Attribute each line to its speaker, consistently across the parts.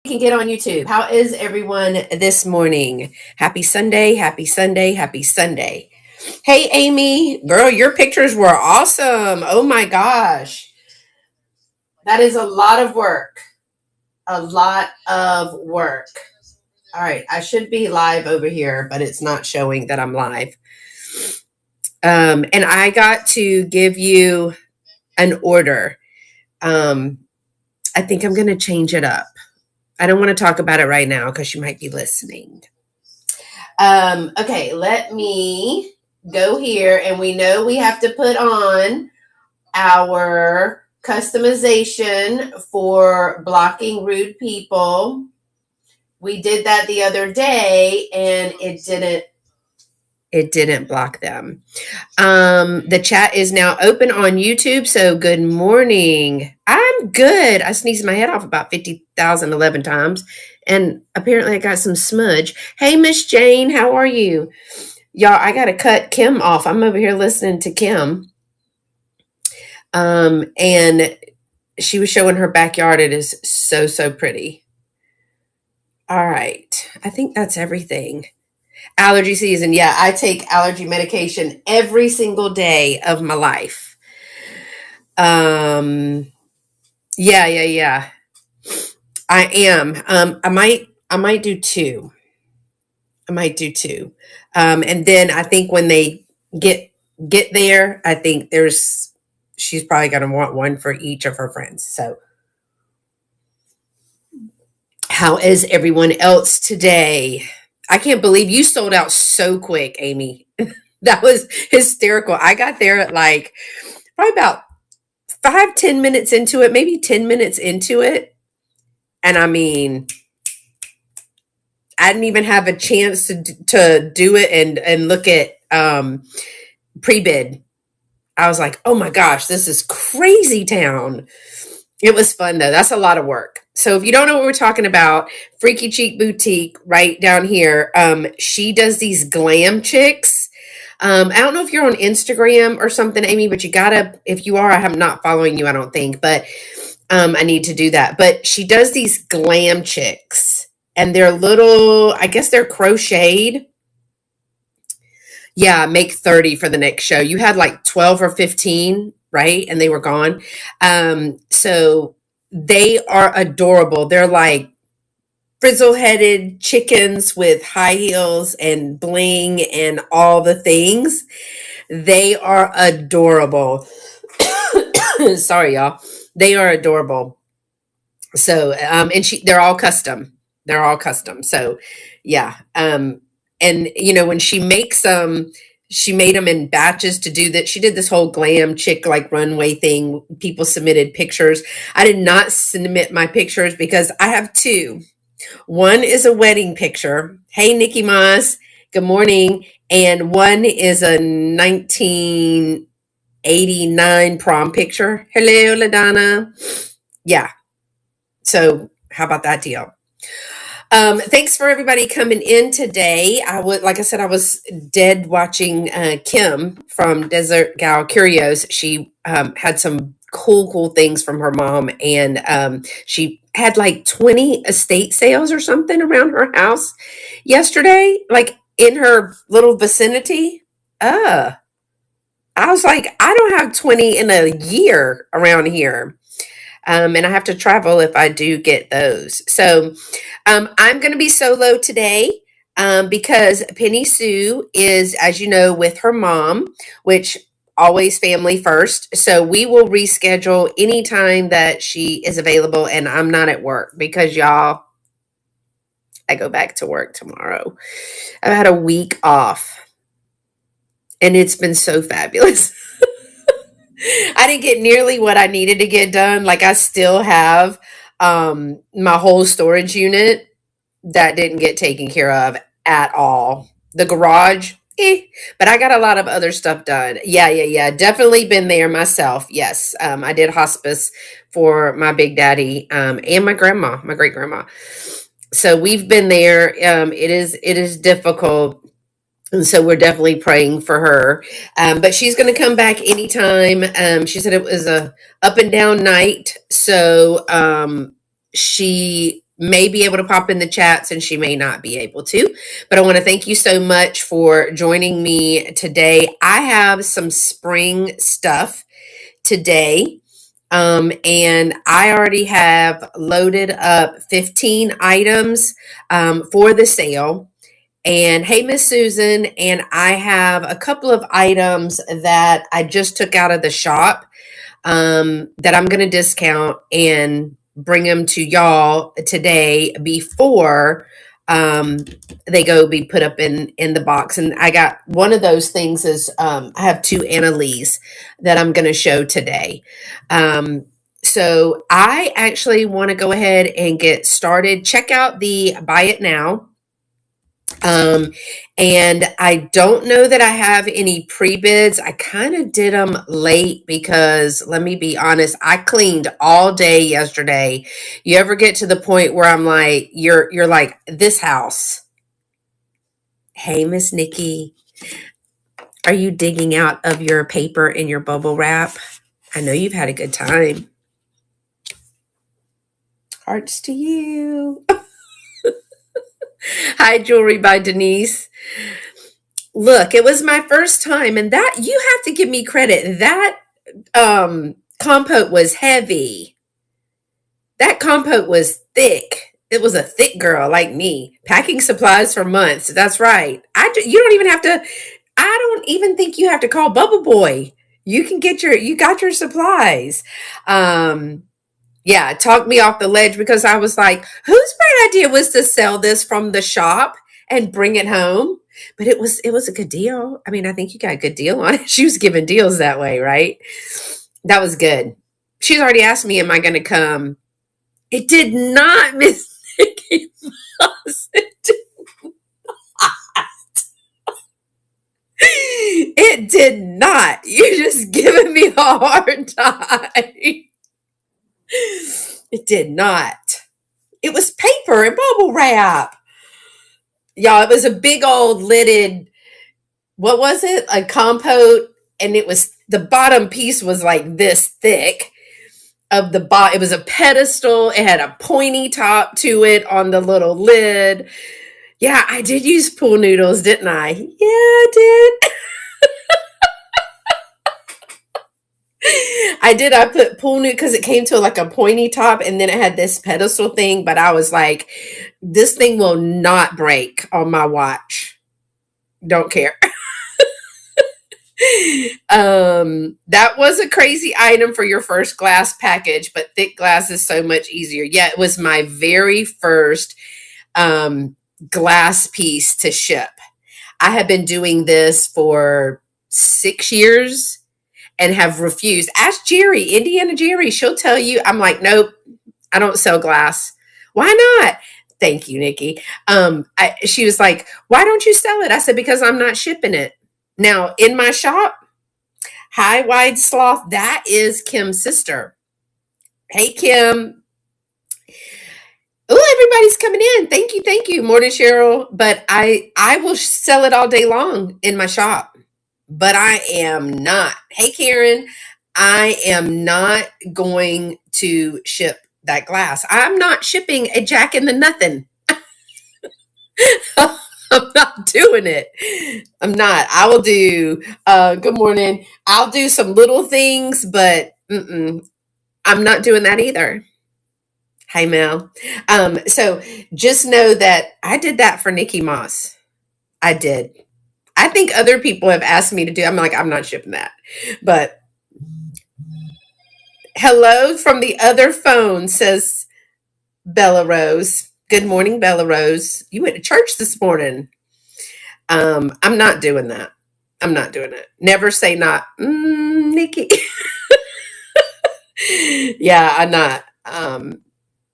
Speaker 1: Can get on YouTube. How is everyone this morning? Happy Sunday, happy Sunday, happy Sunday. Hey, Amy, girl, your pictures were awesome. Oh my gosh. That is a lot of work. A lot of work. All right, I should be live over here, but it's not showing that I'm live. And I got to give you an order. I think I'm going to change it up. I don't want to talk about it right now because you might be listening. Okay, let me go here, and we know we have to put on our customization for blocking rude people. We did that the other day, and it didn't block them. The chat is now open on YouTube, so good morning. I'm good. I sneezed my head off about 50,011 times, and apparently I got some smudge. Hey, Miss Jane, how are you? Y'all, I got to cut Kim off. I'm over here listening to Kim. And she was showing her backyard. It is so, so pretty. All right. I think that's everything. Allergy season. Yeah, I take allergy medication every single day of my life. Yeah. I am. I might do two. And then I think when they get there, I think she's probably going to want one for each of her friends. So how is everyone else today? I can't believe you sold out so quick, Amy. That was hysterical. I got there at like probably about 5-10 minutes into it, maybe 10 minutes into it. And I mean, I didn't even have a chance to do it and look at pre-bid. I was like, oh my gosh, this is crazy town. It was fun though. That's a lot of work. So if you don't know what we're talking about, Freaky Cheek Boutique right down here. She does these glam chicks. I don't know if you're on Instagram or something, Amy, but you gotta, if you are, I'm not following you, I don't think, but I need to do that. But she does these glam chicks, and they're little, I guess they're crocheted. Yeah, make 30 for the next show. You had like 12 or 15, right? And they were gone. So they are adorable. They're like frizzle-headed chickens with high heels and bling and all the things. They are adorable. Sorry, y'all. They are adorable. So, and they're all custom. So, yeah. And when she makes them, she made them in batches to do that. She did this whole glam chick like runway thing. People submitted pictures. I did not submit my pictures because I have two. One is a wedding picture. Hey, Nikki Moss. Good morning. And one is a 1989 prom picture. Hello, LaDonna. Yeah. So how about that deal? Thanks for everybody coming in today. Like I said, I was dead watching Kim from Desert Gal Curios. She had some cool things from her mom, and she had like 20 estate sales or something around her house yesterday, like in her little vicinity. I was like, I don't have 20 in a year around here. And I have to travel if I do get those. So I'm going to be solo today because Penny Sue is, as you know, with her mom, which always family first. So we will reschedule anytime that she is available and I'm not at work because y'all, I go back to work tomorrow. I've had a week off and it's been so fabulous. I didn't get nearly what I needed to get done. Like I still have my whole storage unit that didn't get taken care of at all. The garage, but I got a lot of other stuff done. Yeah. Definitely been there myself. Yes. I did hospice for my big daddy and my grandma, my great grandma. So we've been there. It is difficult. And so we're definitely praying for her. But she's going to come back anytime. She said it was a up and down night. So she may be able to pop in the chats and she may not be able to. But I want to thank you so much for joining me today. I have some spring stuff today. And I already have loaded up 15 items for the sale. And hey, Miss Susan, and I have a couple of items that I just took out of the shop that I'm going to discount and bring them to y'all today before they go be put up in the box. And I got one of those things is I have two Annalise that I'm going to show today. So I actually want to go ahead and get started. Check out the Buy It Now. And I don't know that I have any pre-bids. I kind of did them late because let me be honest, I cleaned all day yesterday. You ever get to the point where I'm like, you're like, this house. Hey, Miss Nikki, are you digging out of your paper and your bubble wrap? I know you've had a good time. Hearts to you. Hi, Jewelry by Denise. Look, it was my first time, and that you have to give me credit. That compote was heavy. That compote was thick. It was a thick girl like me, packing supplies for months. That's right. You don't even have to. I don't even think you have to call Bubble Boy. You can get you got your supplies. Yeah, talked me off the ledge because I was like, whose bright idea was to sell this from the shop and bring it home? But it was a good deal. I mean, I think you got a good deal on it. She was giving deals that way, right? That was good. She's already asked me, am I going to come? It did not, Miss Nikki Moss. It did not. It did not. You're just giving me a hard time. It did not. It was paper and bubble wrap. Y'all, it was a big old lidded, what was it? A compote. And it was, the bottom piece was like this thick of the bottom. It was a pedestal. It had a pointy top to it on the little lid. Yeah, I did use pool noodles, didn't I? Yeah, I did. I did. I put pool noodle because it came to like a pointy top and then it had this pedestal thing. But I was like, this thing will not break on my watch. Don't care. That was a crazy item for your first glass package, but thick glass is so much easier. Yeah, it was my very first glass piece to ship. I have been doing this for 6 years and have refused. Ask Jerry, Indiana Jerry. She'll tell you. I'm like, nope, I don't sell glass. Why not? Thank you, Nikki. She was like, why don't you sell it? I said, because I'm not shipping it. Now, in my shop, High Wide Sloth, that is Kim's sister. Hey, Kim. Oh, everybody's coming in. Thank you, Morton Cheryl. But I will sell it all day long in my shop. But I am not. Hey, Karen, I am not going to ship that glass. I'm not shipping a Jack in the Nothing. I'm not doing it. I'm not. I will do, good morning. I'll do some little things, but I'm not doing that either. Hi, Mel. So just know that I did that for Nikki Moss. I did. I think other people have asked me to do. I'm like, I'm not shipping that. But hello from the other phone, says Bella Rose. Good morning, Bella Rose. You went to church this morning. I'm not doing that. I'm not doing it. Never say not, Nikki. Yeah, I'm not.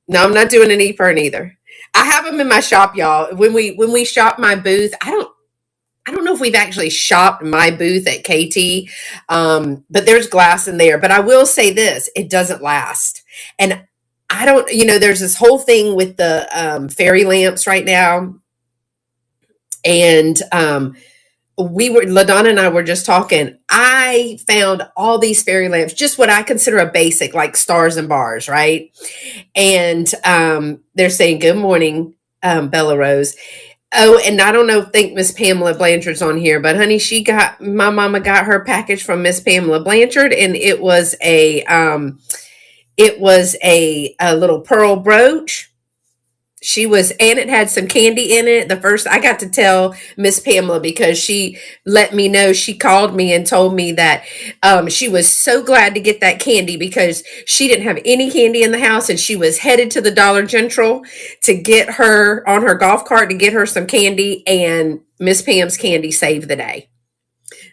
Speaker 1: No, I'm not doing an e-fern either. I have them in my shop, y'all. When we shop my booth, I don't know if we've actually shopped my booth at KT, but there's glass in there. But I will say this, it doesn't last. And I don't, there's this whole thing with the fairy lamps right now. And LaDonna and I were just talking. I found all these fairy lamps, just what I consider a basic, like stars and bars, right? And they're saying, good morning, Bella Rose. Oh, and I don't know, think Miss Pamela Blanchard's on here, but honey, my mama got her package from Miss Pamela Blanchard, and it was a little pearl brooch. And it had some candy in it. The first, I got to tell Miss Pamela because she let me know, she called me and told me that she was so glad to get that candy because she didn't have any candy in the house, and she was headed to the Dollar General to get her on her golf cart to get her some candy, and Miss Pam's candy saved the day.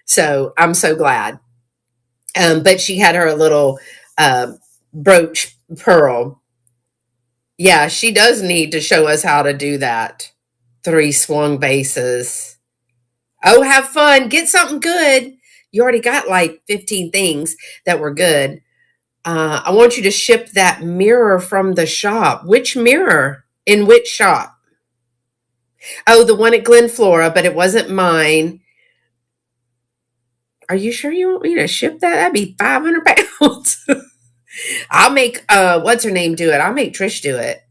Speaker 1: So I'm so glad. But she had her a little brooch pearl. Yeah, she does need to show us how to do that. 3 swung bases. Oh, have fun. Get something good. You already got like 15 things that were good. I want you to ship that mirror from the shop. Which mirror? In which shop? Oh, the one at Glen Flora, but it wasn't mine. Are you sure you want me to ship that? That'd be 500 pounds. I'll make, what's her name do it? I'll make Trish do it.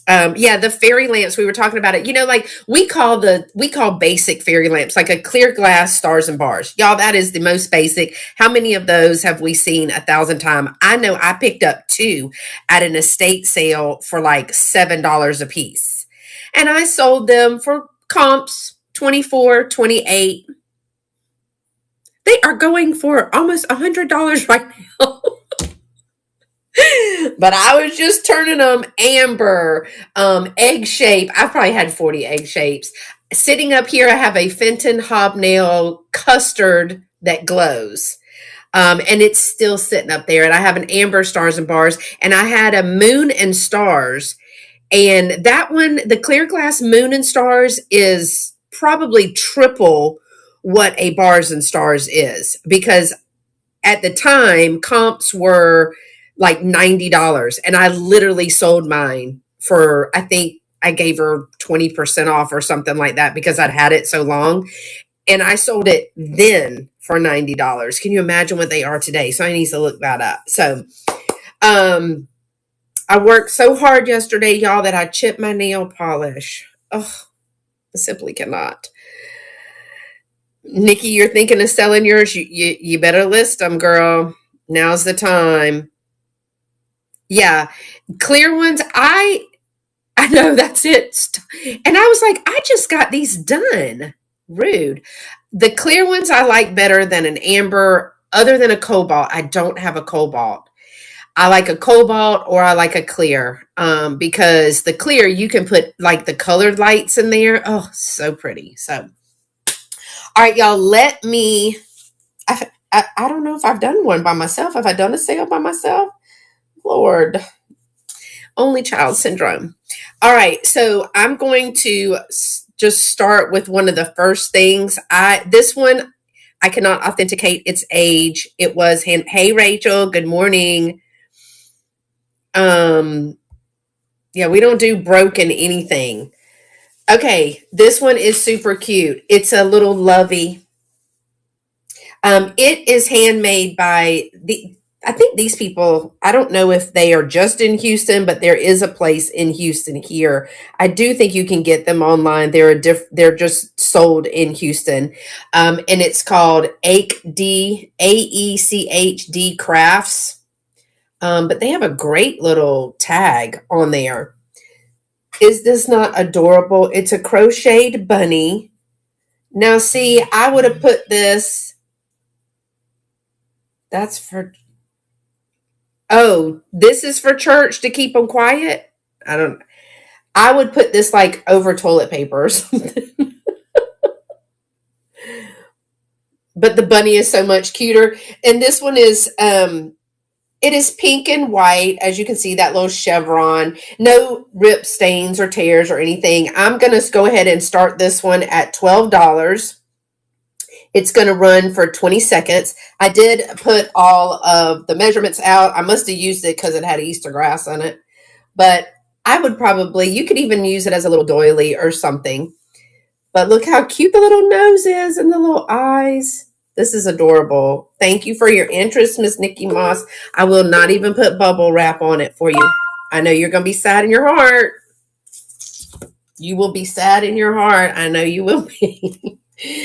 Speaker 1: Yeah, the fairy lamps, we were talking about it. Like we call basic fairy lamps, like a clear glass stars and bars. Y'all, that is the most basic. How many of those have we seen 1,000 times? I know I picked up 2 at an estate sale for like $7 a piece. And I sold them for comps, 24, 28. They are going for almost $100 right now. But I was just turning them amber, egg shape. I've probably had 40 egg shapes. Sitting up here, I have a Fenton hobnail custard that glows. And it's still sitting up there. And I have an amber stars and bars. And I had a moon and stars. And that one, the clear glass moon and stars, is probably triple what a bars and stars is. Because at the time, comps were like $90, and I literally sold mine for, I think I gave her 20% off or something like that because I'd had it so long, and I sold it then for $90. Can you imagine what they are today? So I need to look that up. So I worked so hard yesterday, y'all, that I chipped my nail polish. Oh, I simply cannot. Nikki, you're thinking of selling yours? You better list them, girl. Now's the time. Yeah, clear ones. I know, that's it. And I was like, I just got these done. Rude. The clear ones I like better than an amber, other than a cobalt. I don't have a cobalt. I like a cobalt or I like a clear, because the clear, you can put like the colored lights in there. Oh, so pretty. So, all right, y'all, I don't know if I've done one by myself. Have I done a sale by myself? Lord, only child syndrome. All right, so I'm going to just start with one of the first things. This one, I cannot authenticate its age. It was, hey Rachel, good morning. Yeah, we don't do broken anything. Okay, this one is super cute. It's a little lovey. It is handmade by I think these people, I don't know if they are just in Houston, but there is a place in Houston here. I do think you can get them online. They're just sold in Houston. And it's called AECHD Crafts. But they have a great little tag on there. Is this not adorable? It's a crocheted bunny. Now, see, I would have put this. That's for. Oh, this is for church to keep them quiet? I would put this like over toilet paper or something. But the bunny is so much cuter. And this one is, it is pink and white. As you can see, that little chevron. No rip stains or tears or anything. I'm going to go ahead and start this one at $12. It's going to run for 20 seconds. I did put all of the measurements out. I must have used it because it had Easter grass on it. But I would probably, you could even use it as a little doily or something. But look how cute the little nose is and the little eyes. This is adorable. Thank you for your interest, Miss Nikki Moss. I will not even put bubble wrap on it for you. I know you're going to be sad in your heart. You will be sad in your heart. I know you will be.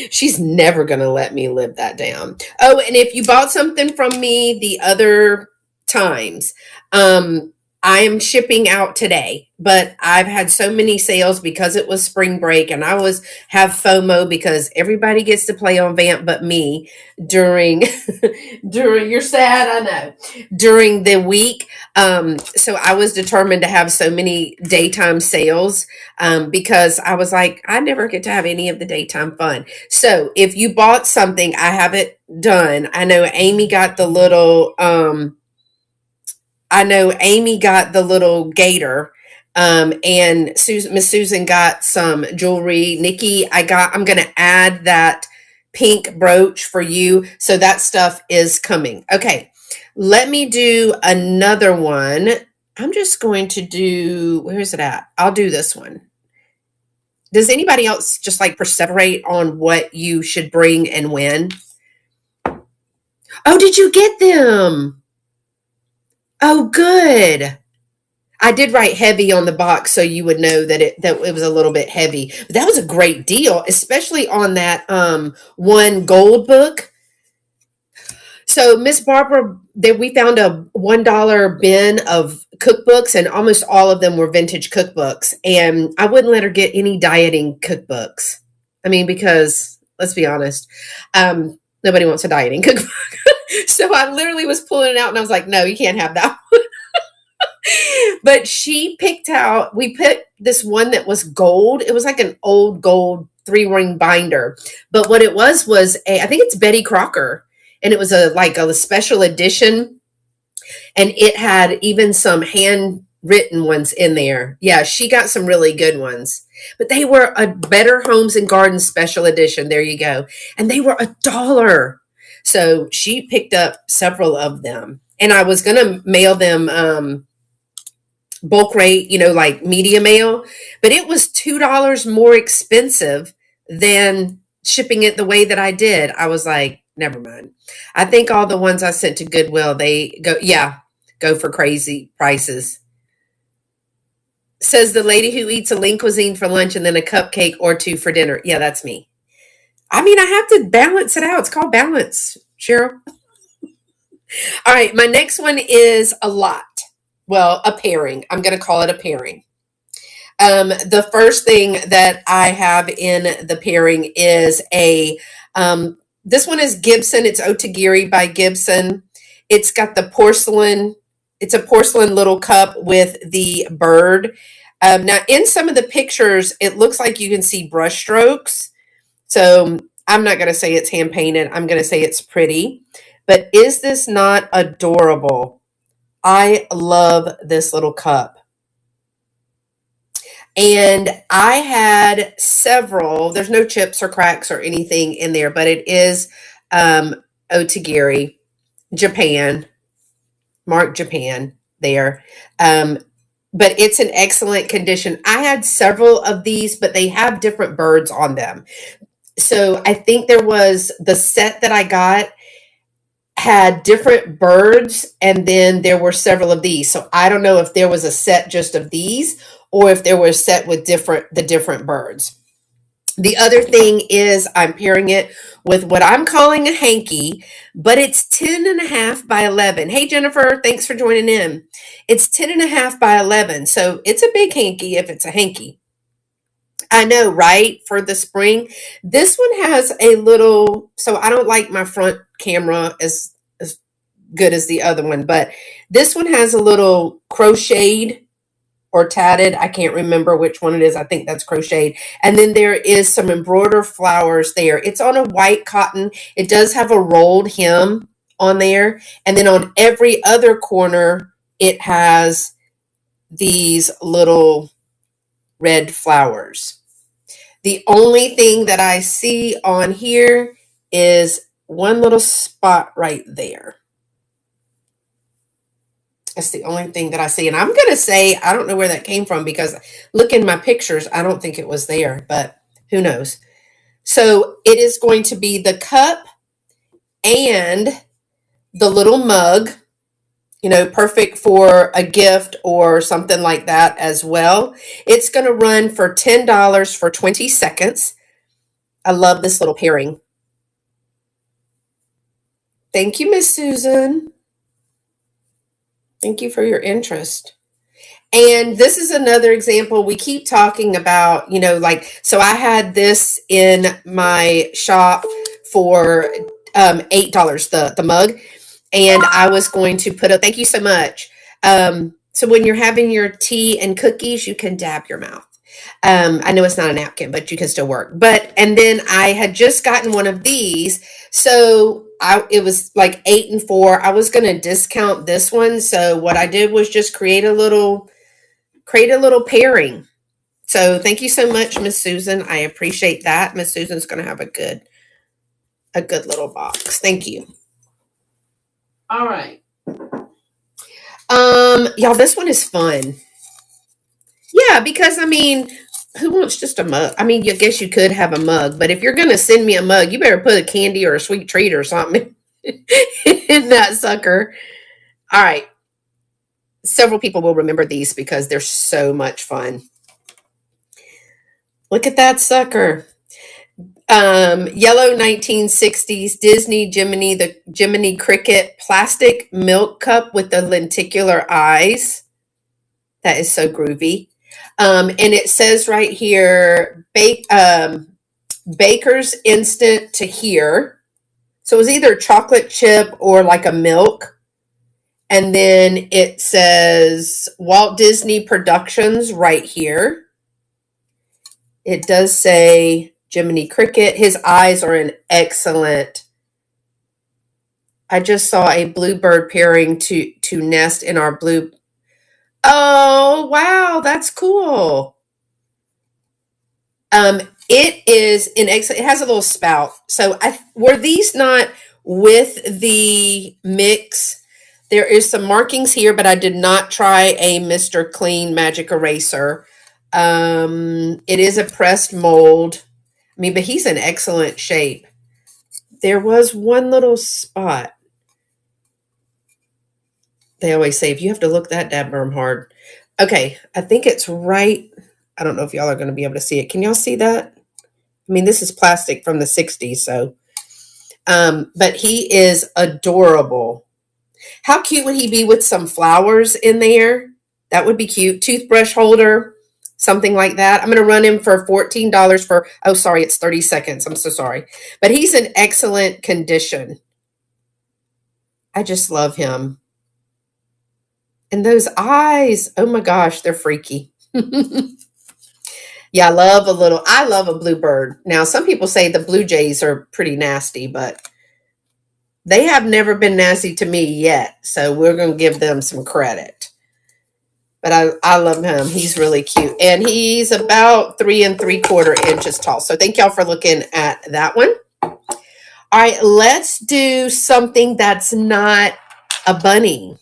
Speaker 1: She's never going to let me live that down. Oh, and if you bought something from me the other times, I am shipping out today, but I've had so many sales because it was spring break and I have FOMO because everybody gets to play on VAMP but me during you're sad, I know, during the week. So I was determined to have so many daytime sales because I was like, I never get to have any of the daytime fun. So if you bought something, I have it done. I know Amy got the little gator. And Miss Susan got some jewelry. Nikki, I'm going to add that pink brooch for you. So that stuff is coming. Okay. Let me do another one. I'm just going to do, where is it at? I'll do this one. Does anybody else just like perseverate on what you should bring and when? Oh, did you get them? Oh, good. I did write heavy on the box so you would know that it was a little bit heavy. But that was a great deal, especially on that one gold book. So Miss Barbara, we found a $1 bin of cookbooks, and almost all of them were vintage cookbooks. And I wouldn't let her get any dieting cookbooks. I mean, because let's be honest, nobody wants a dieting cookbook. So I literally was pulling it out, and I was like, "No, you can't have that one." But we picked this one that was gold. It was like an old gold 3-ring binder. But what it was I think it's Betty Crocker. And it was a special edition. And it had even some handwritten ones in there. Yeah, she got some really good ones. But they were a Better Homes and Gardens special edition. There you go. And they were $1. So she picked up several of them. And I was going to mail them bulk rate, like media mail, but it was $2 more expensive than shipping it the way that I did. I was like, never mind. I think all the ones I sent to Goodwill, they go for crazy prices. Says the lady who eats a lean cuisine for lunch and then a cupcake or two for dinner. Yeah, that's me. I mean, I have to balance it out. It's called balance, Cheryl. All right, my next one is a lot. Well, a pairing. I'm going to call it a pairing. The first thing that I have in the pairing is this one is Gibson. It's Otagiri by Gibson. It's got the porcelain. It's a porcelain little cup with the bird. Now, in some of the pictures, it looks like you can see brush strokes. So I'm not going to say it's hand painted. I'm going to say it's pretty. But is this not adorable? I love this little cup. And I had several, there's no chips or cracks or anything in there, but it is Otagiri, Japan, mark Japan there. But it's in excellent condition. I had several of these, but they have different birds on them. So I think there was the set that I got had different birds, and then there were several of these. So I don't know if there was a set just of these or if there was a set with the different birds. The other thing is I'm pairing it with what I'm calling a hanky, but it's 10.5 by 11. Hey, Jennifer, thanks for joining in. It's 10.5 by 11. So it's a big hanky if it's a hanky. I know, right? For the spring. This one has a little, so I don't like my front camera as good as the other one, but this one has a little crocheted or tatted. I can't remember which one it is. I think that's crocheted. And then there is some embroidered flowers there. It's on a white cotton. It does have a rolled hem on there. And then on every other corner, it has these little red flowers. The only thing that I see on here is one little spot right there. That's the only thing that I see. And I'm going to say, I don't know where that came from because look in my pictures. I don't think it was there, but Who knows? So it is going to be the cup and the little mug, perfect for a gift or something like that as well. It's going to run for $10 for 20 seconds. I love this little pairing. Thank you, Miss Susan. Thank you for your interest. And this is another example we keep talking about, so I had this in my shop for $8, the mug. And I was going to put thank you so much. So when you're having your tea and cookies, you can dab your mouth. I know it's not a napkin, but you can still work. And then I had just gotten one of these. So it was like 8 and 4. I was going to discount this one. So what I did was just create a little pairing. So thank you so much, Miss Susan. I appreciate that. Miss Susan's going to have a good little box. Thank you. All right. Y'all, this one is fun. Yeah, because who wants just a mug? I guess you could have a mug, but if you're going to send me a mug, you better put a candy or a sweet treat or something in that sucker. All right. Several people will remember these because they're so much fun. Look at that sucker. Yellow 1960s Disney Jiminy, the Jiminy Cricket plastic milk cup with the lenticular eyes. That is so groovy. And it says right here, Baker's Instant to Here. So it was either chocolate chip or like a milk. And then it says Walt Disney Productions right here. It does say Jiminy Cricket. His eyes are an excellent. I just saw a bluebird pairing to nest in our blue. Oh, wow, that's cool. It is an excellent. It has a little spout. So were these not with the mix? There is some markings here, but I did not try a Mr. Clean Magic Eraser. It is a pressed mold. But he's in excellent shape. There was one little spot. They always say, if you have to look that damn hard. Okay, I think it's right. I don't know if y'all are going to be able to see it. Can y'all see that? This is plastic from the 60s, so. But he is adorable. How cute would he be with some flowers in there? That would be cute. Toothbrush holder, something like that. I'm going to run him for $14 for, oh, sorry, it's 30 seconds. I'm so sorry. But he's in excellent condition. I just love him. And those eyes, oh my gosh, they're freaky. Yeah, I love a bluebird. Now, some people say the blue jays are pretty nasty, but they have never been nasty to me yet. So we're going to give them some credit. But I love him. He's really cute. And he's about 3 3/4 inches tall. So thank y'all for looking at that one. All right, let's do something that's not a bunny.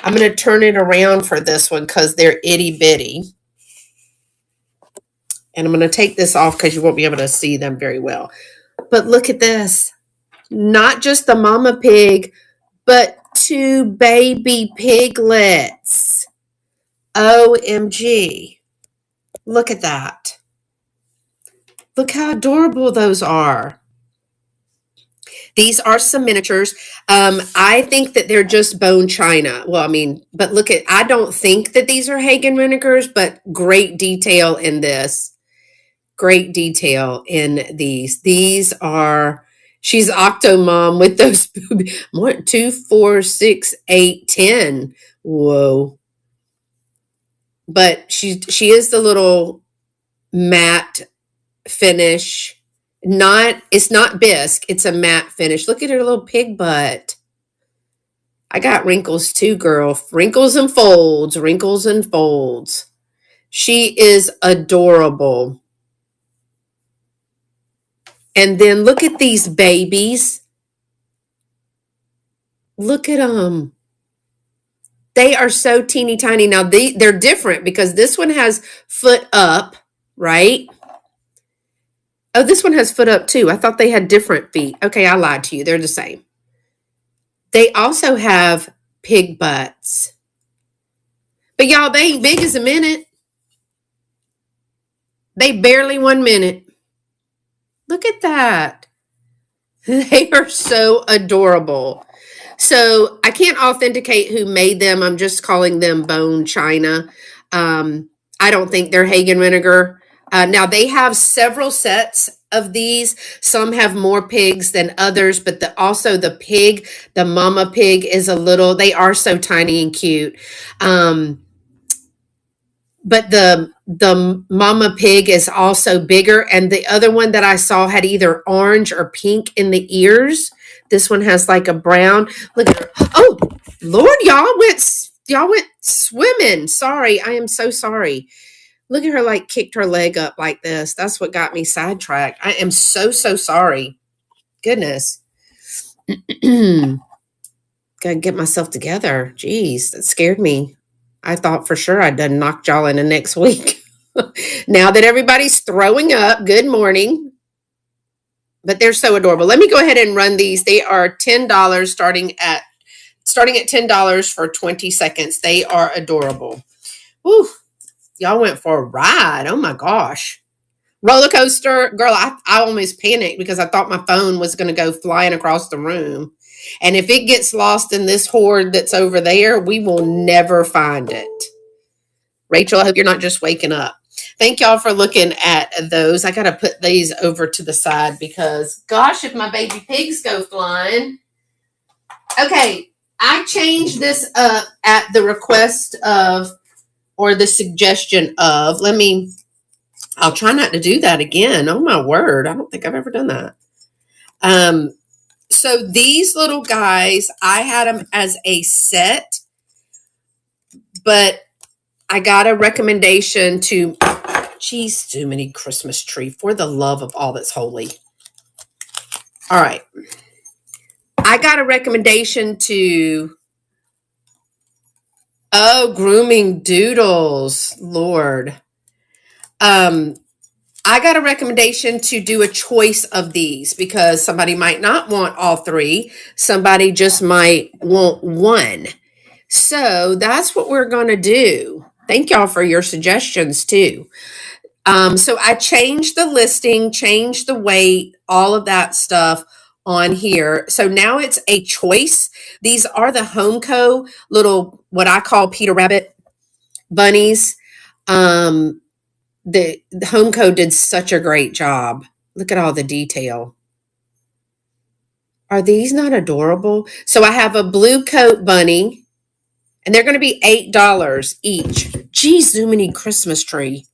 Speaker 1: I'm going to turn it around for this one because they're itty bitty. And I'm going to take this off because you won't be able to see them very well. But look at this. Not just the mama pig, but 2 baby piglets. OMG. Look at that. Look how adorable those are. These are some miniatures. I think that they're just bone china. Well, but look I don't think that these are Hagen Renegers, but great detail in this. Great detail in these. These are, she's Octomom with those 1, 2, 4, 6, 8, 10. Whoa. But she is the little matte finish. It's not bisque, it's a matte finish. Look at her little pig butt. I got wrinkles too, girl. Wrinkles and folds, wrinkles and folds. She is adorable. And then look at these babies. Look at them. They are so teeny tiny. Now they're different because this one has foot up, right? Oh, this one has foot up too. I thought they had different feet. Okay, I lied to you. They're the same. They also have pig butts. But y'all, they ain't big as a minute. They barely 1 minute. Look at that. They are so adorable. So I can't authenticate who made them. I'm just calling them bone china. I don't think they're Hagen vinegar. Now they have several sets of these. Some have more pigs than others, but also the pig, the mama pig is a little, they are so tiny and cute. But the mama pig is also bigger, and the other one that I saw had either orange or pink in the ears. This one has like a brown. Look at her. Oh Lord, y'all went swimming. Sorry, I am so sorry. Look at her, like kicked her leg up like this. That's what got me sidetracked. I am so sorry. Goodness. Gotta get myself together. Jeez, that scared me. I thought for sure I'd done knocked y'all into next week. Now that everybody's throwing up, good morning. But they're so adorable. Let me go ahead and run these. They are $10 starting at $10 for 20 seconds. They are adorable. Woo. Y'all went for a ride. Oh my gosh. Roller coaster. Girl, I almost panicked because I thought my phone was going to go flying across the room. And if it gets lost in this horde that's over there, we will never find it. Rachel, I hope you're not just waking up. Thank y'all for looking at those. I got to put these over to the side because, gosh, if my baby pigs go flying. Okay, I changed this up at the request of, or the suggestion of, I'll try not to do that again. Oh my word. I don't think I've ever done that. So these little guys, I had them as a set, but I got a recommendation to, geez, too many Christmas tree, for the love of all that's holy. All right. I got a recommendation to, grooming doodles, Lord. I got a recommendation to do a choice of these because somebody might not want all three. Somebody just might want one. So that's what we're going to do. Thank y'all for your suggestions too. So I changed the listing, changed the weight, all of that stuff on here. So now it's a choice. These are the Homeco little, what I call Peter Rabbit bunnies. The Homeco did such a great job. Look at all the detail. Are these not adorable? So I have a blue coat bunny, and they're going to be $8 each. Geez, Zoomini Christmas tree.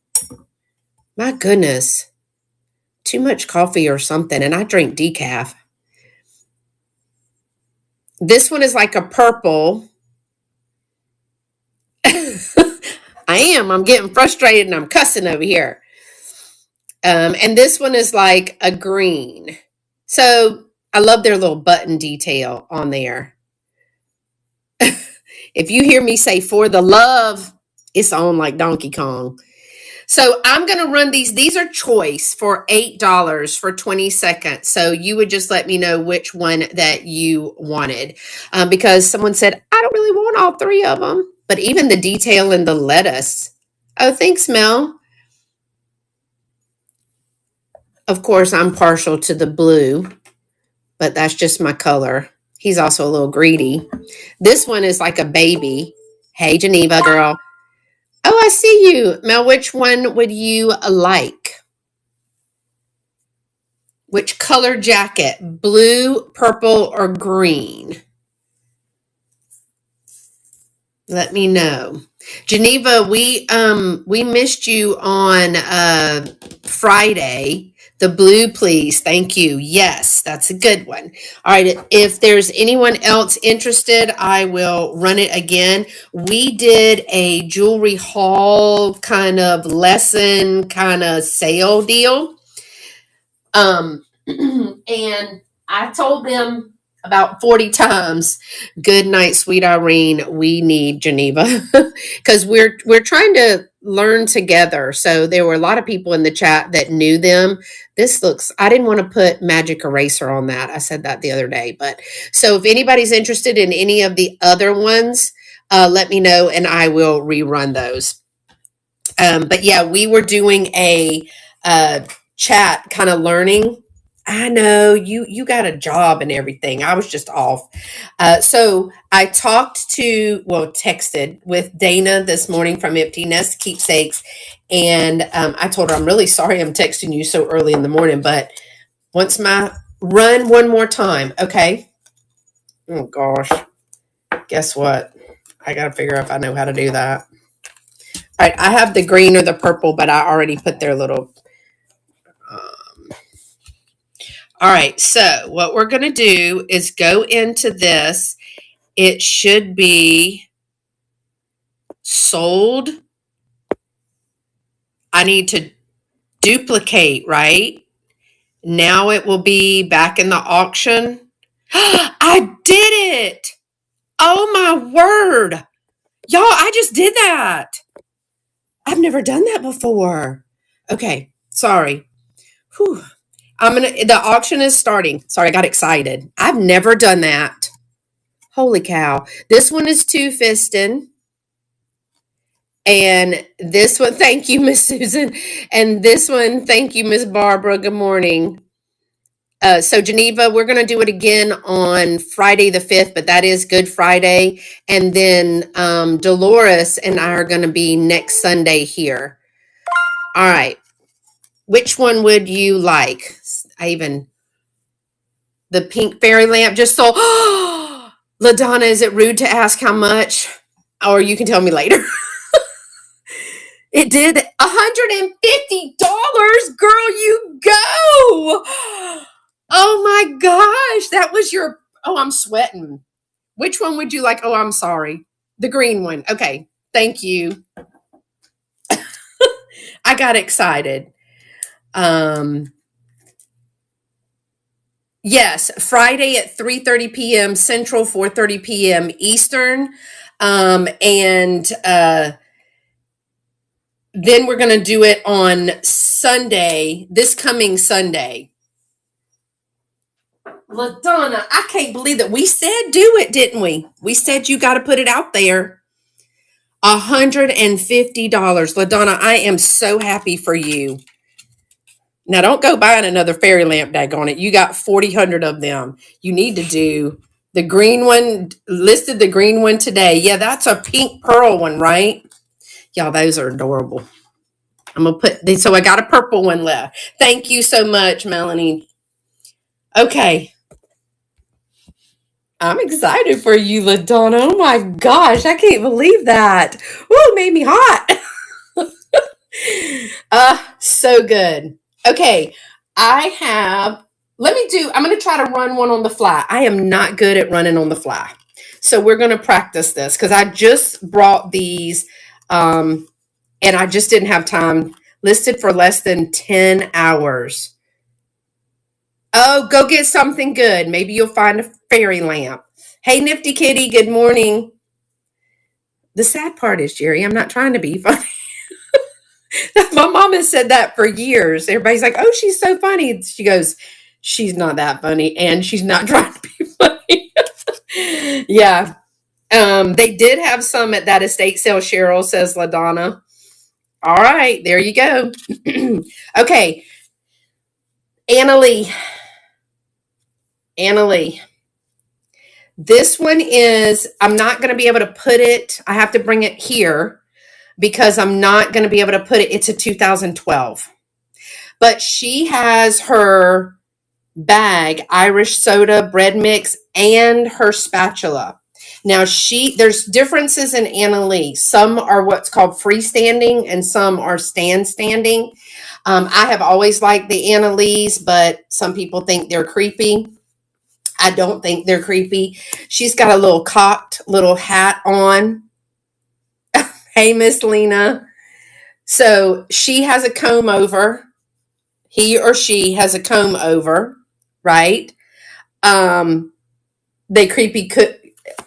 Speaker 1: My goodness. Too much coffee or something, and I drink decaf. This one is like a purple. I'm getting frustrated and I'm cussing over here. And this one is like a green. So I love their little button detail on there. If you hear me say for the love, it's on like Donkey Kong. So I'm going to run these. These are choice for $8 for 20 seconds. So you would just let me know which one that you wanted. Because someone said, I don't really want all three of them. But even the detail in the lettuce. Oh, thanks, Mel. Of course, I'm partial to the blue, but that's just my color. He's also a little greedy. This one is like a baby. Hey, Geneva girl. Oh, I see you. Mel, which one would you like? Which color jacket? Blue, purple, or green? Let me know. Geneva, we missed you on Friday. The blue, please. Thank you. Yes, that's a good one. All right. If there's anyone else interested, I will run it again. We did a jewelry haul kind of lesson, kind of sale deal. And I told them about 40 times, good night, sweet Irene. We need Geneva because we're trying to learn together. So there were a lot of people in the chat that knew them. I didn't want to put magic eraser on that. I said that the other day. But so if anybody's interested in any of the other ones, let me know and I will rerun those. But yeah, we were doing a chat kind of learning. I know you got a job and everything. I was just off. So I texted with Dana this morning from Empty Nest Keepsakes. And I told her, I'm really sorry I'm texting you so early in the morning, but once my run one more time. Okay. Oh gosh. Guess what? I got to figure out if I know how to do that. All right. I have the green or the purple, but I already put their little, all right, so what we're going to do is go into this. It should be sold. I need to duplicate, right? Now it will be back in the auction. I did it. Oh my word. Y'all, I just did that. I've never done that before. Okay, sorry. Whew. The auction is starting. Sorry, I got excited. I've never done that. Holy cow. This one is two-fisted. And this one, thank you, Miss Susan. And this one, thank you, Miss Barbara. Good morning. So Geneva, we're going to do it again on Friday the 5th, but that is Good Friday. And then Dolores and I are going to be next Sunday here. All right. Which one would you like? The pink fairy lamp just sold. LaDonna, is it rude to ask how much? Or you can tell me later. It did $150. Girl, you go. Oh my gosh. That was I'm sweating. Which one would you like? Oh, I'm sorry. The green one. Okay. Thank you. I got excited. Yes, Friday at 3:30 p.m. Central, 4:30 p.m. Eastern. And then we're going to do it on Sunday, this coming Sunday. LaDonna, I can't believe that we said do it, didn't we? We said you got to put it out there. $150. LaDonna, I am so happy for you. Now, don't go buying another fairy lamp, daggone it. You got 400 of them. You need to do the green one, listed the green one today. Yeah, that's a pink pearl one, right? Y'all, those are adorable. I'm going to put these. So I got a purple one left. Thank you so much, Melanie. Okay. I'm excited for you, LaDonna. Oh my gosh, I can't believe that. Ooh, it made me hot. So good. Okay, I'm going to try to run one on the fly. I am not good at running on the fly. So we're going to practice this because I just brought these and I just didn't have time. Listed for less than 10 hours. Oh, go get something good. Maybe you'll find a fairy lamp. Hey, Nifty Kitty, good morning. The sad part is, Jerry, I'm not trying to be funny. My mom has said that for years. Everybody's like, oh, she's so funny. She goes, she's not that funny, and she's not trying to be funny. Yeah. They did have some at that estate sale, Cheryl, says LaDonna. All right, there you go. Okay. Annalie. This one is, I'm not going to be able to put it. I have to bring it here because I'm not going to be able to put it. It's a 2012. But she has her bag, Irish soda, bread mix, and her spatula. Now, there's differences in Annalie. Some are what's called freestanding and some are standing. I have always liked the Annalie's, but some people think they're creepy. I don't think they're creepy. She's got a little cocked little hat on. Hey, Miss Lena. So she has a comb over. He or she has a comb over, right? They creepy.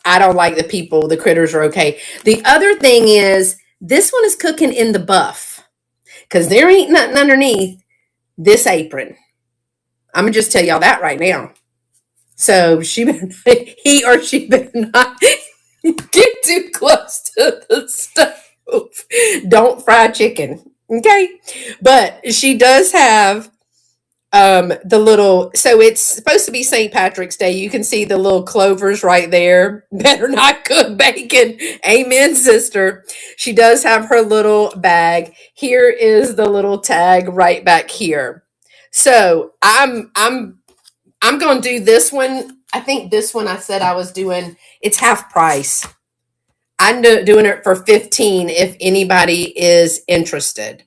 Speaker 1: I don't like the people. The critters are okay. The other thing is This one is cooking in the buff because there ain't nothing underneath this apron. I'm going to just tell y'all that right now. So he or she better not get too close to the stove. Don't fry chicken. Okay. But she does have the little, so it's supposed to be St. Patrick's Day. You can see the little clovers right there. Better not cook bacon. Amen, sister. She does have her little bag. Here is the little tag right back here. So I'm going to do this one. I think this one I said I was doing, it's half price. I'm doing it for 15 if anybody is interested.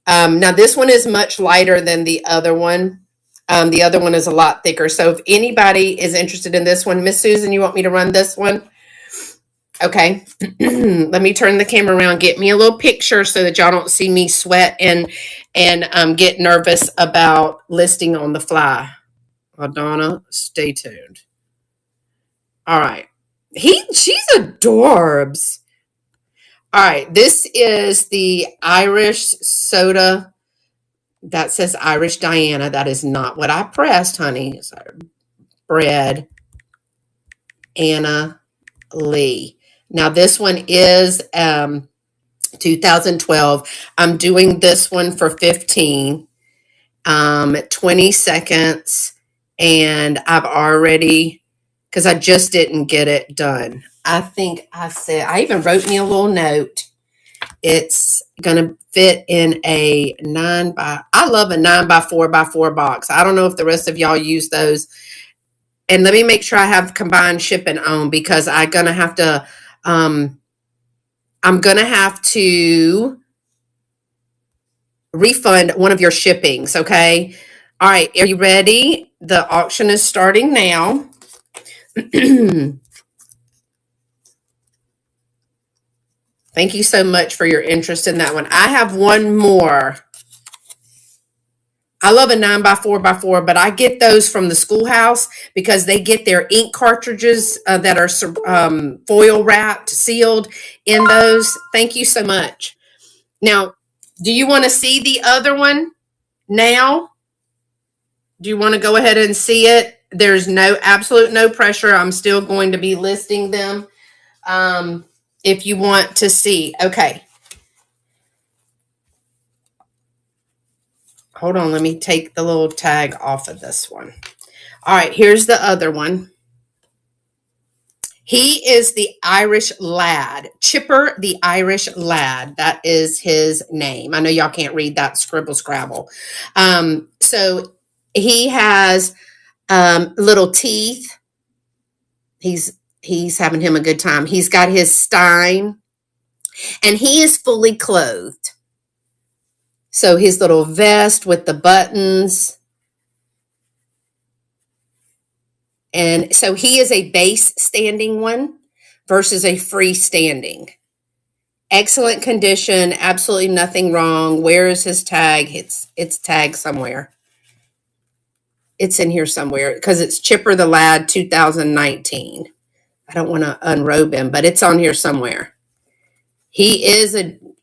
Speaker 1: Now this one is much lighter than the other one. The other one is a lot thicker. So if anybody is interested in this one, Miss Susan, you want me to run this one? Okay. Let me turn the camera around, get me a little picture so that y'all don't see me sweat and get nervous about listing on the fly. Donna, stay tuned. All right. She's adorbs. All right. This is the Irish soda. That says Irish Diana. That is not what I pressed, honey. Sorry. Bread. Anna Lee. Now this one is 2012. I'm doing this one for 15. 20 seconds. And I've already, because I just didn't get it done. I think I said, I even wrote me a little note. It's going to fit in a I love a 9x4x4 box. I don't know if the rest of y'all use those. And let me make sure I have combined shipping on because I'm going to have to refund one of your shippings. Okay. All right. Are you ready? The auction is starting now. Thank you so much for your interest in that one. I have one more. I love a 9x4x4, but I get those from the schoolhouse because they get their ink cartridges that are foil wrapped, sealed in those. Thank you so much. Now, do you want to see the other one now? Do you want to go ahead and see it? There's absolute no pressure. I'm still going to be listing them if you want to see. Okay. Hold on, let me take the little tag off of this one. All right, here's the other one. He is the Irish Lad. Chipper the Irish Lad. That is his name. I know y'all can't read that scribble scrabble. So he has little teeth. He's having him a good time. He's got his stein. And he is fully clothed. So his little vest with the buttons. And so he is a base standing one versus a freestanding. Excellent condition. Absolutely nothing wrong. Where is his tag? It's tagged somewhere. It's in here somewhere because it's Chipper the Lad 2019. I don't want to unrobe him, but it's on here somewhere. He is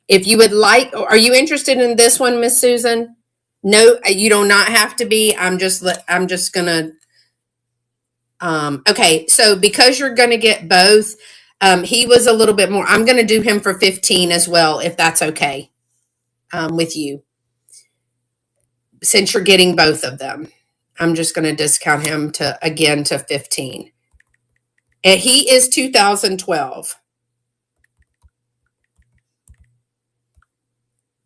Speaker 1: if you would like, are you interested in this one, Miss Susan? No, you do not have to be. I'm just going to, okay. So because you're going to get both, he was a little bit more, I'm going to do him for 15 as well, if that's okay, with you. Since you're getting both of them, I'm just going to discount him to 15. And he is 2012.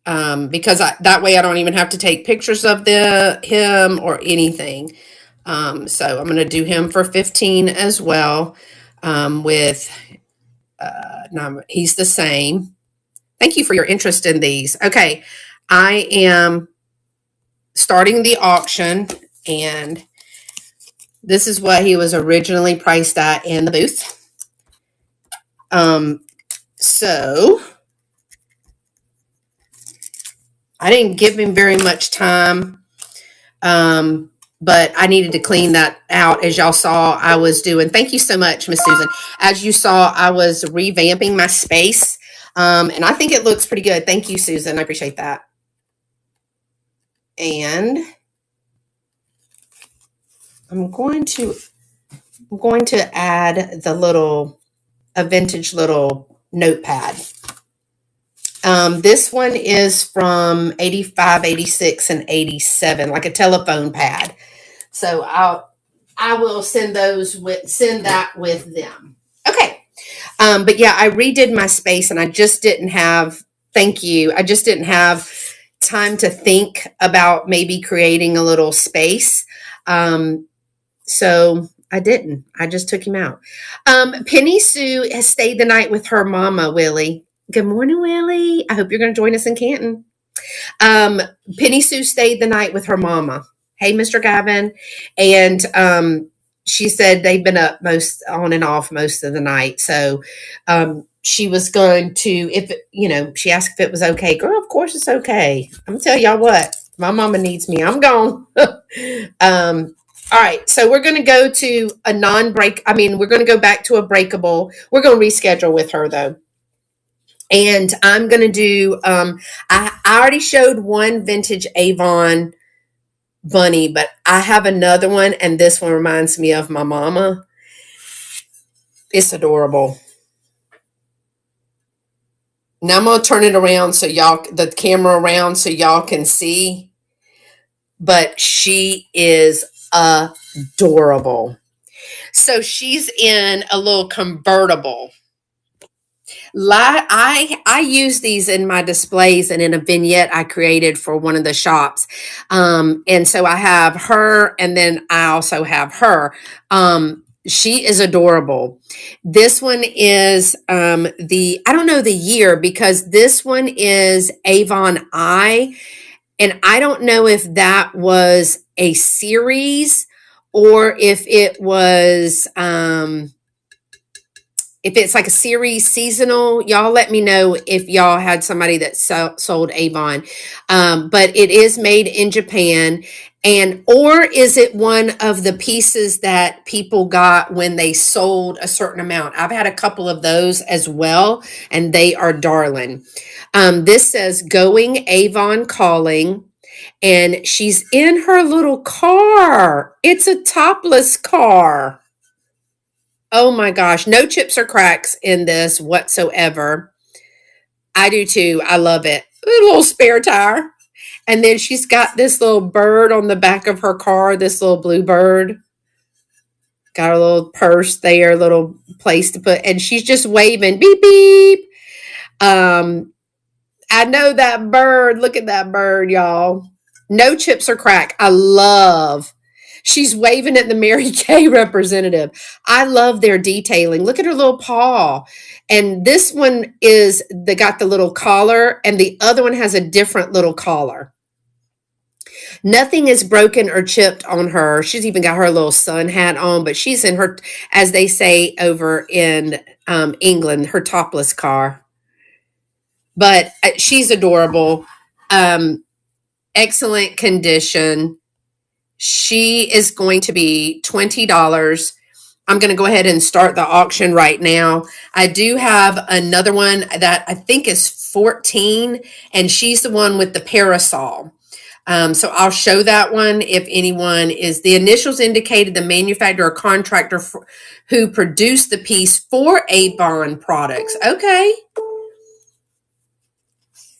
Speaker 1: Because that way I don't even have to take pictures of him or anything. So I'm going to do him for 15 as well. He's the same. Thank you for your interest in these. Okay. I am starting the auction, and this is what he was originally priced at in the booth. So I didn't give him very much time, but I needed to clean that out. As y'all saw, I was doing, thank you so much, Miss Susan. As you saw, I was revamping my space And I think it looks pretty good. Thank you, Susan. I appreciate that. And I'm going to add a vintage little notepad. This one is from 85, 86, and 87, like a telephone pad. So I will send that with them. Okay. But yeah, I redid my space and I just didn't have, thank you. I just didn't have time to think about maybe creating a little space. So I didn't. I just took him out. Penny Sue has stayed the night with her mama, Willie. Good morning, Willie. I hope you're going to join us in Canton. Penny Sue stayed the night with her mama. Hey, Mr. Gavin. And she said they've been up on and off most of the night. So she was going to, she asked if it was okay. Girl, of course it's okay. I'm going to tell y'all what. My mama needs me. I'm gone. All right, so we're going to go to a we're going to go back to a breakable. We're going to reschedule with her, though. And I'm going to do, I already showed one vintage Avon bunny, but I have another one, and this one reminds me of my mama. It's adorable. Now I'm going to turn it around the camera around so y'all can see. But she is adorable. So she's in a little convertible. I use these in my displays and in a vignette I created for one of the shops. And so I have her, and then I also have her. She is adorable. This one is I don't know the year, because this one is Avon I. And I don't know if that was a series or if it was, if it's like a series seasonal. Y'all let me know if y'all had somebody that sold Avon. But it is made in Japan. Or is it one of the pieces that people got when they sold a certain amount? I've had a couple of those as well, and they are darling. This says Going Avon Calling, and she's in her little car. It's a topless car. Oh my gosh, no chips or cracks in this whatsoever. I do too. I love it. A little spare tire. And then she's got this little bird on the back of her car, this little blue bird. Got a little purse there, little place to put, and she's just waving, beep, beep. I know that bird. Look at that bird, y'all. No chips or crack. I love. She's waving at the Mary Kay representative. I love their detailing. Look at her little paw. And this one they got the little collar, and the other one has a different little collar. Nothing is broken or chipped on her. She's even got her little sun hat on, but she's in her, as they say over in England, her topless car. But she's adorable. Excellent condition. She is going to be $20. I'm going to go ahead and start the auction right now. I do have another one that I think is 14, and she's the one with the parasol. So I'll show that one if anyone is. The initials indicated the manufacturer or contractor who produced the piece for Avon products.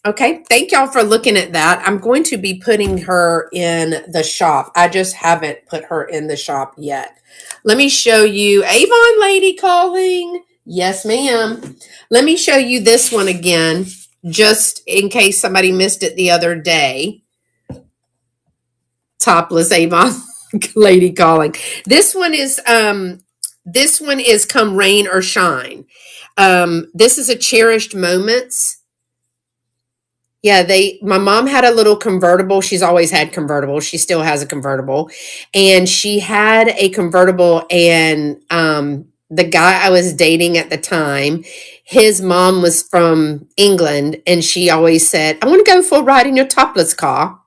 Speaker 1: Okay, thank y'all for looking at that. I'm going to be putting her in the shop. I just haven't put her in the shop yet. Let me show you Avon Lady Calling. Yes, ma'am. Let me show you this one again, just in case somebody missed it the other day. Topless Avon Lady Calling. This one is Come Rain or Shine. This is a Cherished Moments. Yeah, my mom had a little convertible. She's always had convertibles. She still has a convertible. And she had a convertible, and the guy I was dating at the time, his mom was from England, and she always said, I want to go for a ride in your topless car.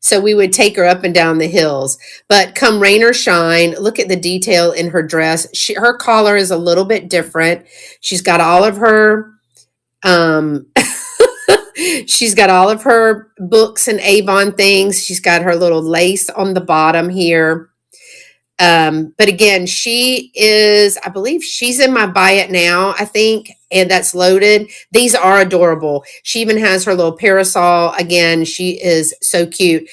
Speaker 1: So we would take her up and down the hills. But come rain or shine, look at the detail in her dress. Her collar is a little bit different. She's got all of her Um, she's got all of her books and Avon things. She's got her little lace on the bottom here. But again, she is, I believe she's in my buy it now, I think, and that's loaded. These are adorable. She even has her little parasol. Again, she is so cute.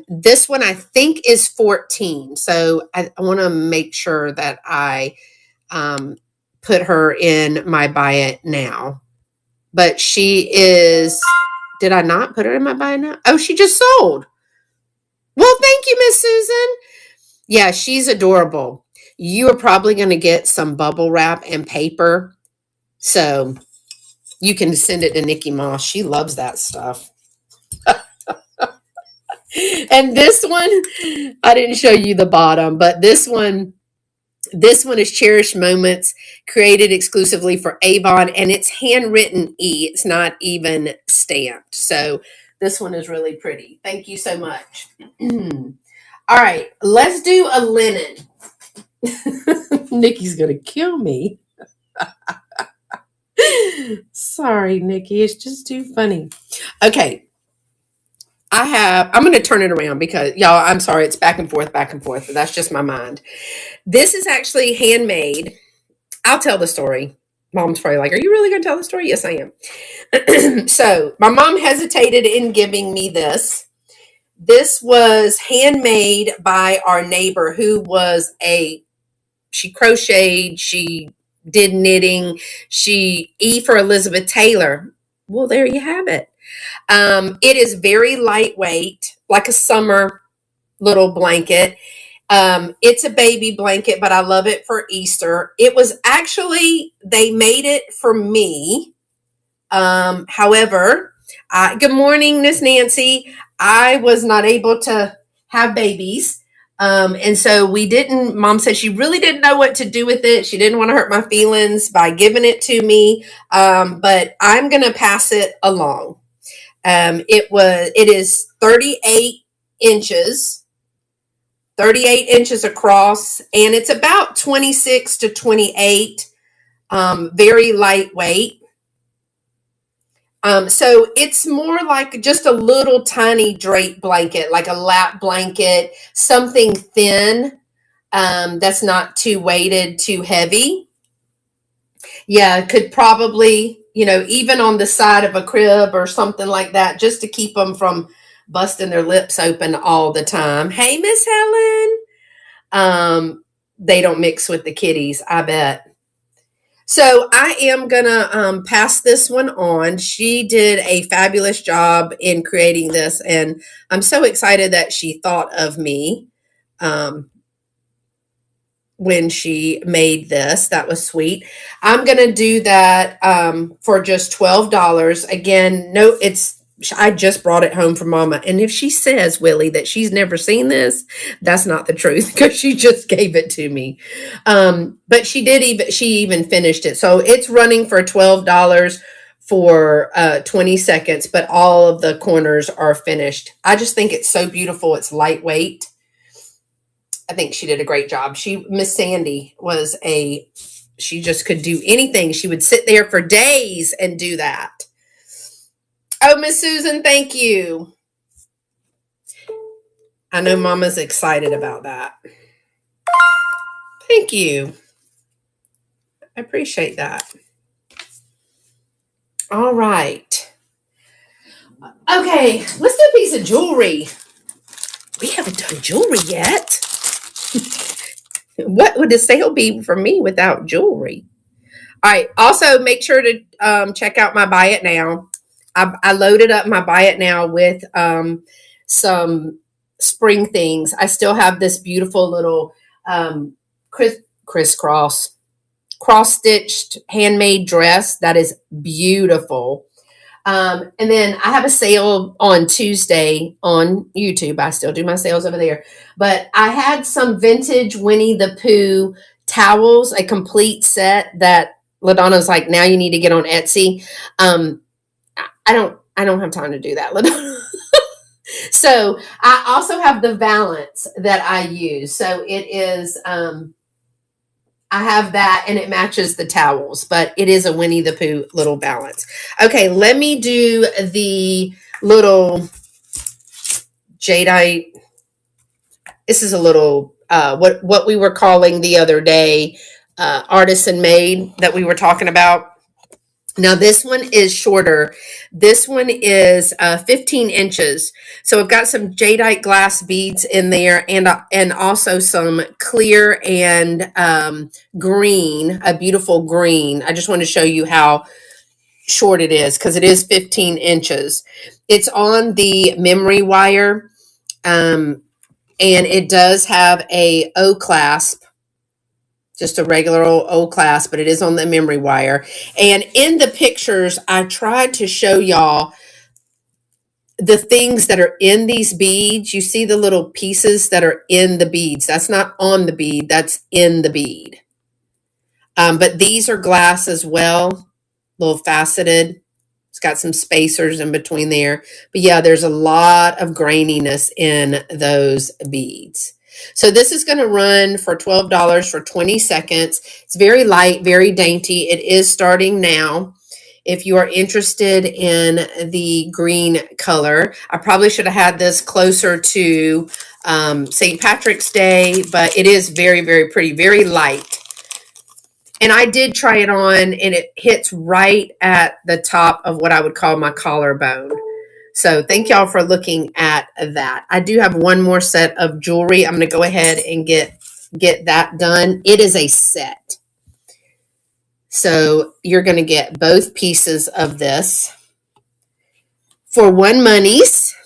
Speaker 1: This one I think is 14. So I want to make sure that I put her in my buy it now. But she is, did I not put her in my buy it now? Oh, she just sold. Well, thank you, Miss Susan. Yeah, she's adorable. You are probably going to get some bubble wrap and paper. So you can send it to Nikki Moss. She loves that stuff. And this one, I didn't show you the bottom, but this one is Cherished Moments, created exclusively for Avon, and it's handwritten E. It's not even stamped. So this one is really pretty. Thank you so much. All right, let's do a linen. Nikki's going to kill me. Sorry, Nikki. It's just too funny. Okay. I'm going to turn it around because, y'all, I'm sorry. It's back and forth, but that's just my mind. This is actually handmade. I'll tell the story. Mom's probably like, are you really going to tell the story? Yes, I am. So my mom hesitated in giving me this. This was handmade by our neighbor who was she crocheted, she did knitting, E for Elizabeth Taylor. Well, there you have it. It is very lightweight, like a summer little blanket. It's a baby blanket, but I love it for Easter. It was actually, they made it for me. However, good morning, Miss Nancy. I was not able to have babies. And so Mom said she really didn't know what to do with it. She didn't want to hurt my feelings by giving it to me. But I'm going to pass it along. It is 38 inches across, and it's about 26 to 28, very lightweight. So it's more like just a little tiny drape blanket, like a lap blanket, something thin, that's not too weighted, too heavy. Yeah, it could probably, even on the side of a crib or something like that, just to keep them from busting their lips open all the time. Hey, Miss Helen. They don't mix with the kitties, I bet. So I am going to pass this one on. She did a fabulous job in creating this, and I'm so excited that she thought of me when she made this. That was sweet. I'm going to do that for just $12. Again, I just brought it home from Mama. And if she says, Willie, that she's never seen this, that's not the truth, because she just gave it to me. But she even finished it. So it's running for $12 for 20 seconds, but all of the corners are finished. I just think it's so beautiful. It's lightweight. I think she did a great job. Miss Sandy she just could do anything. She would sit there for days and do that. Oh, Miss Susan, thank you. I know Mama's excited about that. Thank you. I appreciate that. All right. Okay, let's do a piece of jewelry. We haven't done jewelry yet. What would the sale be for me without jewelry? All right. Also, make sure to check out my Buy It Now. I loaded up my Buy It Now with some spring things. I still have this beautiful little crisscross cross-stitched handmade dress that is beautiful. And then I have a sale on Tuesday on YouTube. I still do my sales over there. But I had some vintage Winnie the Pooh towels, a complete set that LaDonna's like, now you need to get on Etsy. I don't have time to do that, LaDonna. So I also have the valance that I use. So it is, I have that and it matches the towels, but it is a Winnie the Pooh little balance. Okay, let me do the little jadeite. This is a little, what we were calling the other day, artisan made that we were talking about. Now this one is shorter. This one is 15 inches. So I've got some jadeite glass beads in there, and also some clear and green, a beautiful green. I just want to show you how short it is because it is 15 inches. It's on the memory wire, and it does have a O clasp, just a regular old O clasp, but it is on the memory wire. And in the pictures, I tried to show y'all the things that are in these beads. You see the little pieces that are in the beads. That's not on the bead, that's in the bead. But these are glass as well, a little faceted. It's got some spacers in between there. But yeah, there's a lot of graininess in those beads. So this is going to run for $12 for 20 seconds. It's very light, very dainty. It is starting now. If you are interested in the green color, I probably should have had this closer to St. Patrick's Day, but it is very, very pretty, very light. And I did try it on, and it hits right at the top of what I would call my collarbone. So thank y'all for looking at that. I do have one more set of jewelry. I'm going to go ahead and get that done. It is a set. So you're going to get both pieces of this for one monies.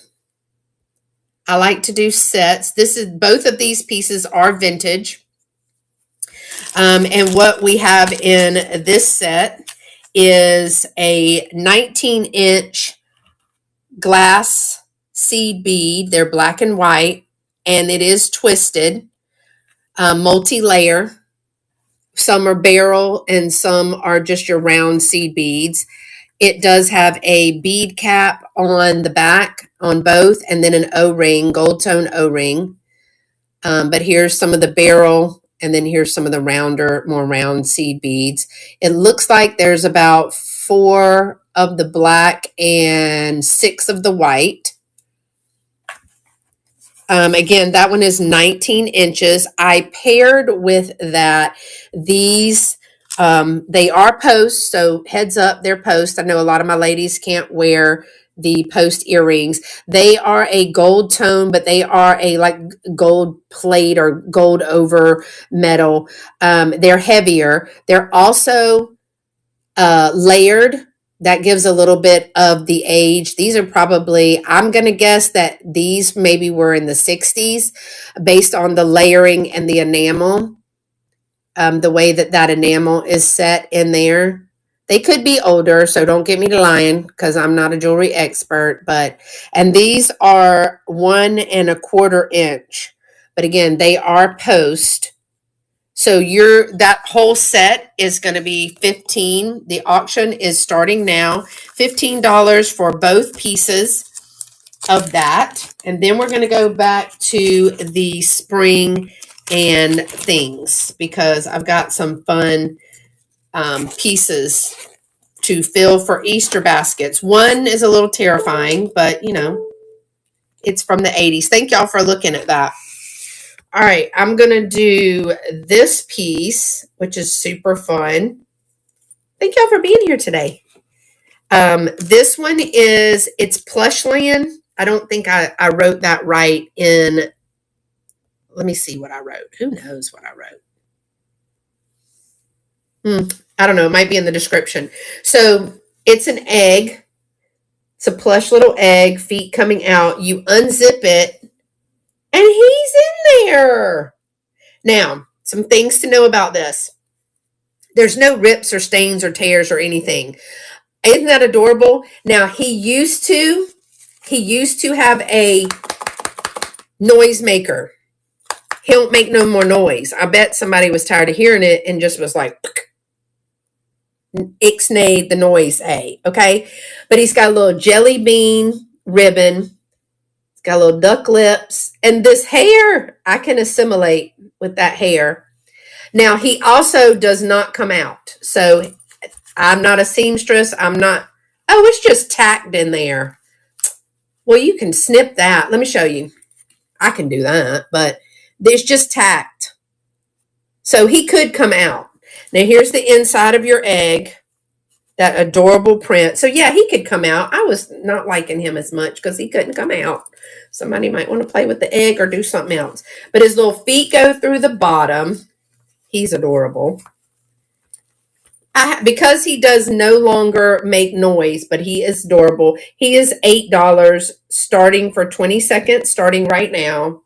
Speaker 1: I like to do sets. Both of these pieces are vintage. And what we have in this set is a 19-inch glass seed bead. They're black and white, and it is twisted, multi-layer. Some are barrel and some are just your round seed beads. It does have a bead cap on the back on both, and then an O-ring, gold tone O-ring. But here's some of the barrel, and then here's some of the rounder, more round seed beads. It looks like there's about 4 of the black and 6 of the white. Again, that one is 19 inches. I paired with that these, they are posts, so heads up, they're posts. I know a lot of my ladies can't wear the post earrings. They are a gold tone, but they are a like gold plate or gold over metal. They're heavier. They're also layered. That gives a little bit of the age. These are probably, I'm going to guess that these maybe were in the 60s based on the layering and the enamel, the way that enamel is set in there. They could be older, so don't get me to lying because I'm not a jewelry expert. And these are 1 1/4 inch. But again, they are post. So that whole set is going to be $15. The auction is starting now. $15 for both pieces of that. And then we're going to go back to the Sprung and things because I've got some fun pieces to fill for Easter baskets. One is a little terrifying, but you know, it's from the 80s. Thank y'all for looking at that. All right, I'm going to do this piece, which is super fun. Thank y'all for being here today. This one it's Plushland. I don't think I wrote that right in, let me see what I wrote. Who knows what I wrote? I don't know. It might be in the description. So it's an egg. It's a plush little egg, feet coming out. You unzip it, and he's in there. Now, some things to know about this. There's no rips or stains or tears or anything. Isn't that adorable? Now, he used to have a noise maker. He don't make no more noise. I bet somebody was tired of hearing it and just was like, ixnayed the noise, okay? But he's got a little jelly bean ribbon. He's got little duck lips. And this hair, I can assimilate with that hair. Now, he also does not come out. So I'm not a seamstress. I'm not. Oh, it's just tacked in there. Well, you can snip that. Let me show you. I can do that, but it's just tacked. So he could come out. Now, here's the inside of your egg. That adorable print. So, yeah, he could come out. I was not liking him as much because he couldn't come out. Somebody might want to play with the egg or do something else. But his little feet go through the bottom. He's adorable. Because he does no longer make noise, but he is adorable. He is $8 starting for 20 seconds, starting right now.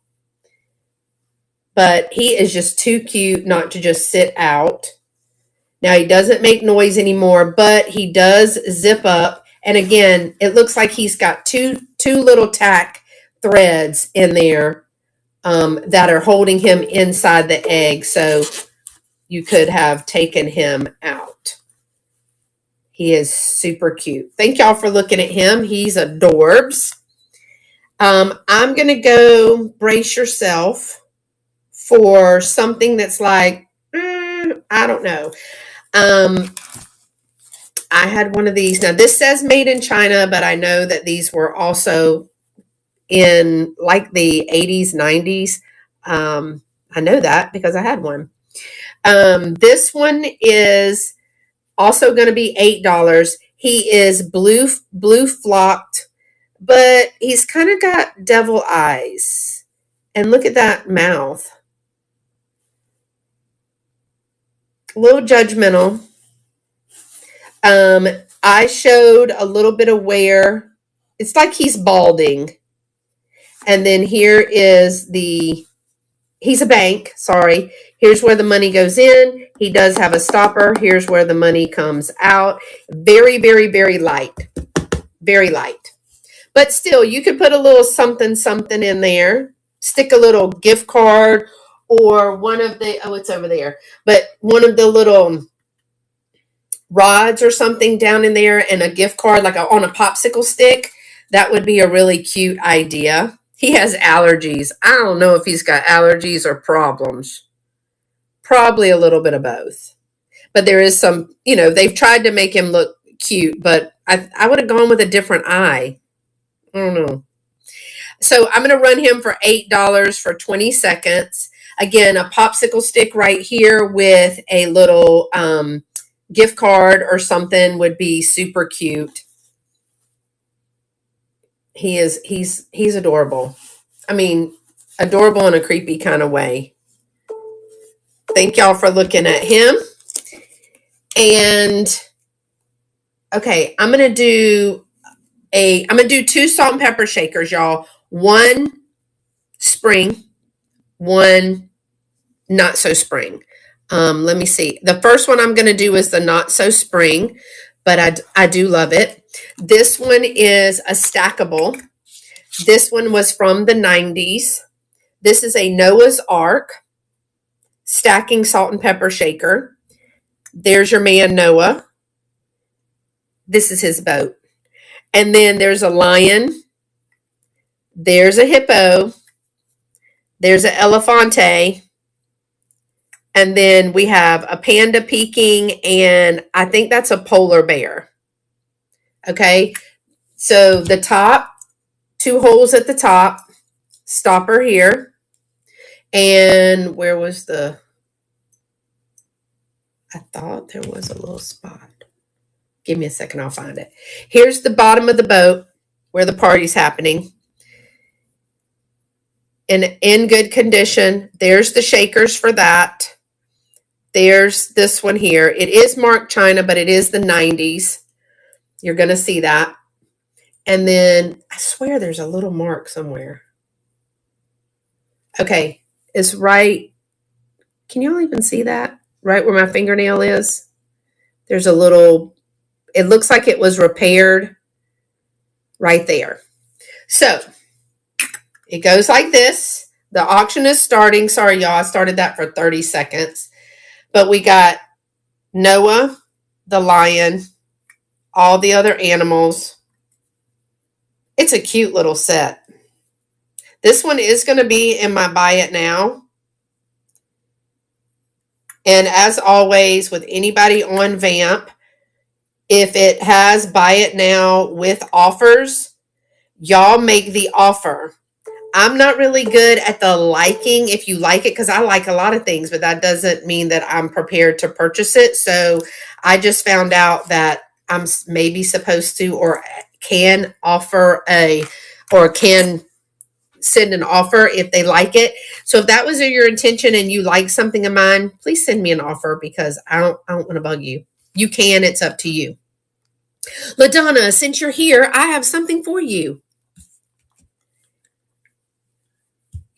Speaker 1: But he is just too cute not to just sit out. Now, he doesn't make noise anymore, but he does zip up. And again, it looks like he's got two little tack threads in there that are holding him inside the egg. So you could have taken him out. He is super cute. Thank y'all for looking at him. He's adorbs. I'm going to go brace yourself for something that's like, I don't know. I had one of these. Now, this says made in China, but I know that these were also in like the 80s, 90s. I know that because I had one. This one is also going to be $8. He is blue flocked, but he's kind of got devil eyes. And look at that mouth. A little judgmental. I showed a little bit of where it's like he's balding. And then here is he's a bank, sorry. Here's where the money goes in. He does have a stopper. Here's where the money comes out. Very, very, very light. Very light. But still, you could put a little something in there. Stick a little gift card or one of the, it's over there. But one of the little rods or something down in there and a gift card like on a popsicle stick. That would be a really cute idea. He has allergies. I don't know if he's got allergies or problems. Probably a little bit of both. But there is some, they've tried to make him look cute, but I would have gone with a different eye. I don't know. So I'm going to run him for $8 for 20 seconds. Again, a popsicle stick right here with a little gift card or something would be super cute. He's adorable. I mean, adorable in a creepy kind of way. Thank y'all for looking at him. And okay, I'm gonna do 2 salt and pepper shakers, y'all. One spring, one not so spring. Let me see. The first one I'm gonna do is the not so spring, but I do love it. This one is a stackable. This one was from the 90s. This is a Noah's Ark stacking salt and pepper shaker. There's your man, Noah. This is his boat. And then there's a lion. There's a hippo. There's an elefante. And then we have a panda peeking, and I think that's a polar bear. Okay. So the top, 2 holes at the top, stopper here. And where was I thought there was a little spot. Give me a second, I'll find it. Here's the bottom of the boat where the party's happening. In good condition. There's the shakers for that. There's this one here. It is marked China, but it is the 90s. You're going to see that. And then I swear there's a little mark somewhere. Okay. It's right. Can y'all even see that? Right where my fingernail is? There's a little, it looks like it was repaired right there. So it goes like this. The auction is starting. Sorry, y'all. I started that for 30 seconds. But we got Noah, the lion, all the other animals. It's a cute little set. This one is going to be in my buy it now. And as always, with anybody on VAMP, if it has buy it now with offers, y'all make the offer. I'm not really good at the liking if you like it, because I like a lot of things, but that doesn't mean that I'm prepared to purchase it. So I just found out that I'm maybe supposed to or can offer or can send an offer if they like it. So if that was your intention and you like something of mine, please send me an offer, because I don't want to bug you. You can, it's up to you. LaDonna, since you're here, I have something for you.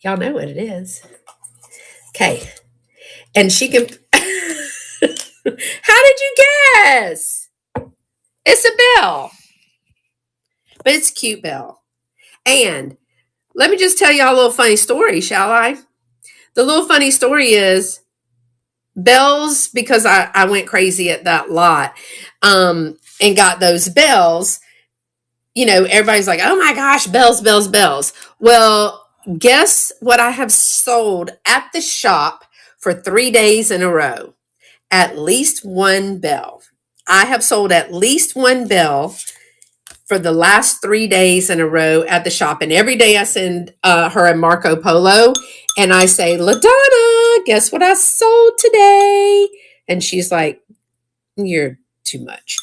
Speaker 1: Y'all know what it is. Okay. And she can. How did you guess? It's a bell, but it's a cute bell. And let me just tell y'all a little funny story, shall I? The little funny story is bells, because I went crazy at that lot and got those bells. You know, everybody's like, oh my gosh, bells, bells, bells. Well, guess what I have sold at the shop for 3 days in a row? At least one bell. I have sold at least one bell for the last 3 days in a row at the shop. And every day I send her a Marco Polo and I say, LaDonna, guess what I sold today? And she's like, you're too much.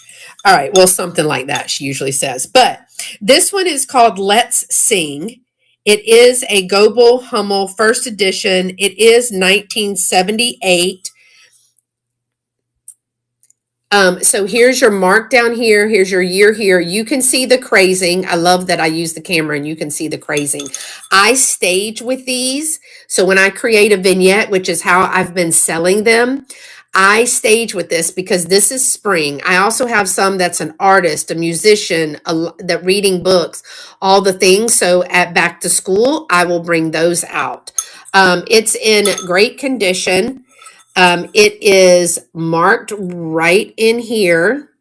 Speaker 1: All right, well, something like that she usually says. But this one is called Let's Sing. It is a Goodwill Hummel first edition. It is 1978. So here's your mark down here. Here's your year here. You can see the crazing. I love that I use the camera and you can see the crazing. I stage with these. So when I create a vignette, which is how I've been selling them, I stage with this because this is Sprung. I also have some that's an artist, a musician, that reading books, all the things. So at back to school, I will bring those out. It's in great condition. It is marked right in here.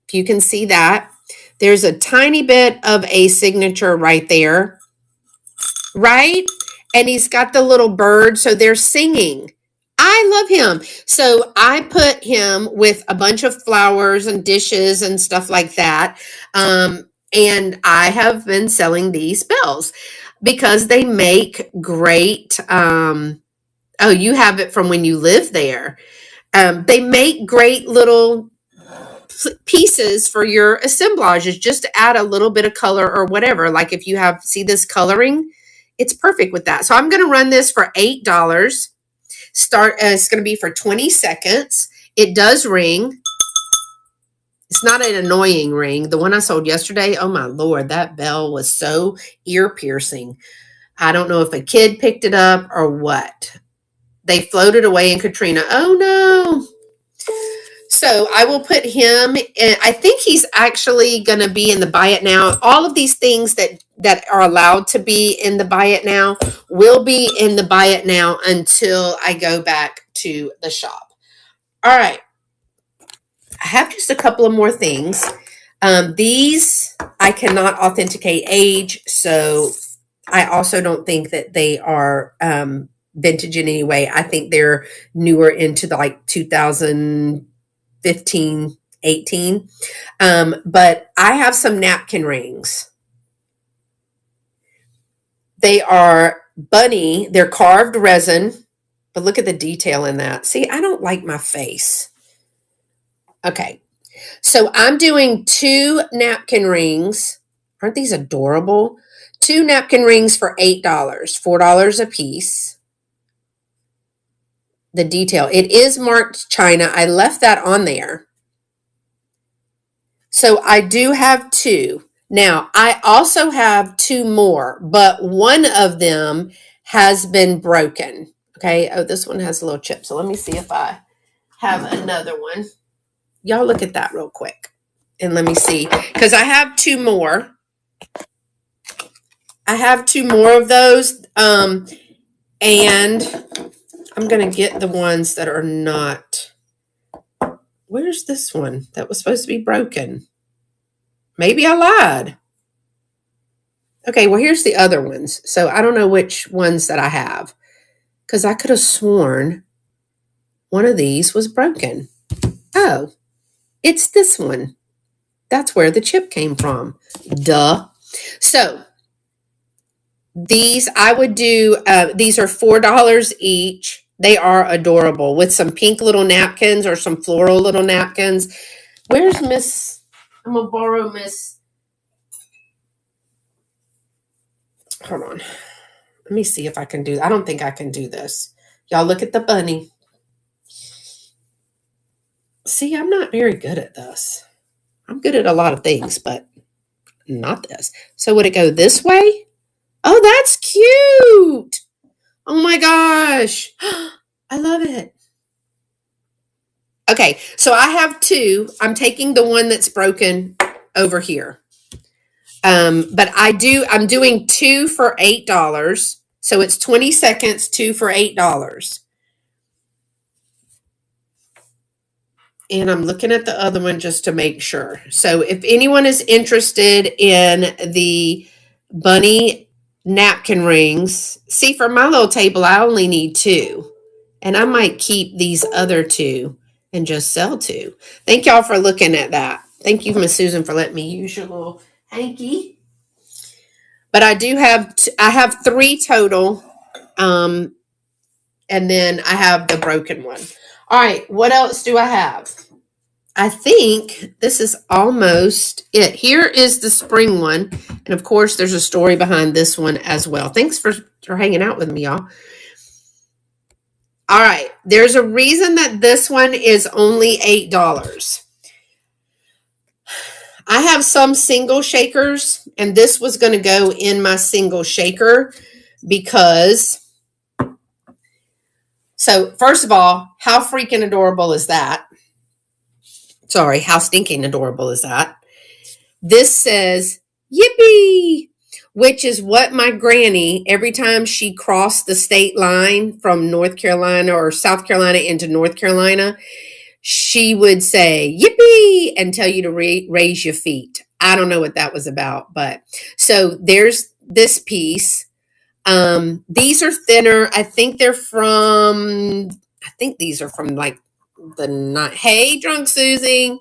Speaker 1: If you can see that, there's a tiny bit of a signature right there, right? And he's got the little bird, so they're singing. I love him. So I put him with a bunch of flowers and dishes and stuff like that. And I have been selling these bells because they make great, oh, you have it from when you live there. They make great little pieces for your assemblages, just to add a little bit of color or whatever. Like if you have, see this coloring, it's perfect with that. So I'm going to run this for $8. It's going to be for 20 seconds. It does ring. It's not an annoying ring. The one I sold yesterday, oh my Lord, that bell was so ear piercing. I don't know if a kid picked it up or what. They floated away in Katrina. Oh no. So I will put him in. I think he's actually going to be in the buy it now. All of these things that are allowed to be in the buy it now will be in the buy it now until I go back to the shop. All right. I have just a couple of more things. These I cannot authenticate age, so I also don't think that they are vintage in any way. I think they're newer into the like 2015, 18. But I have some napkin rings. They are bunny. They're carved resin, but look at the detail in that. See, I don't like my face. Okay. So I'm doing 2 napkin rings. Aren't these adorable? 2 napkin rings for $8, $4 a piece. The detail. It is marked China. I left that on there. So I do have 2. Now, I also have 2 more, but one of them has been broken. Okay. Oh, this one has a little chip. So let me see if I have another one. Y'all look at that real quick. And let me see. Because I have 2 more. I have 2 more of those. And I'm going to get the ones that are not. Where's this one that was supposed to be broken? Maybe I lied. Okay, well, here's the other ones. So I don't know which ones that I have. Because I could have sworn one of these was broken. Oh, it's this one. That's where the chip came from. Duh. So these I would do, these are $4 each. They are adorable with some pink little napkins or some floral little napkins. Where's Miss? I'm going to borrow Miss. Hold on. Let me see if I can do. I don't think I can do this. Y'all look at the bunny. See, I'm not very good at this. I'm good at a lot of things, but not this. So would it go this way? Oh, that's cute. Oh my gosh. I love it. Okay, so I have two. I'm taking the one that's broken over here. But I'm doing two for $8. So it's 20 seconds, two for $8. And I'm looking at the other one just to make sure. So if anyone is interested in the bunny napkin rings, see, for my little table, I only need two. And I might keep these other two and just sell two. Thank y'all for looking at that. Thank you, Miss Susan, for letting me use your little hanky. But I have three total. And then I have the broken one. All right, what else do I have? I think this is almost it. Here is the spring one. And of course, there's a story behind this one as well. Thanks for hanging out with me, y'all. All right, there's a reason that this one is only $8. I have some single shakers, and this was going to go in my single shaker because... So, first of all, how freaking adorable is that? Sorry, how stinking adorable is that? This says, yippee, which is what my granny, every time she crossed the state line from North Carolina or South Carolina into North Carolina, she would say, yippee, and tell you to raise your feet. I don't know what that was about, but so there's this piece. These are thinner. I think these are from like the night. Hey, Drunk Susie.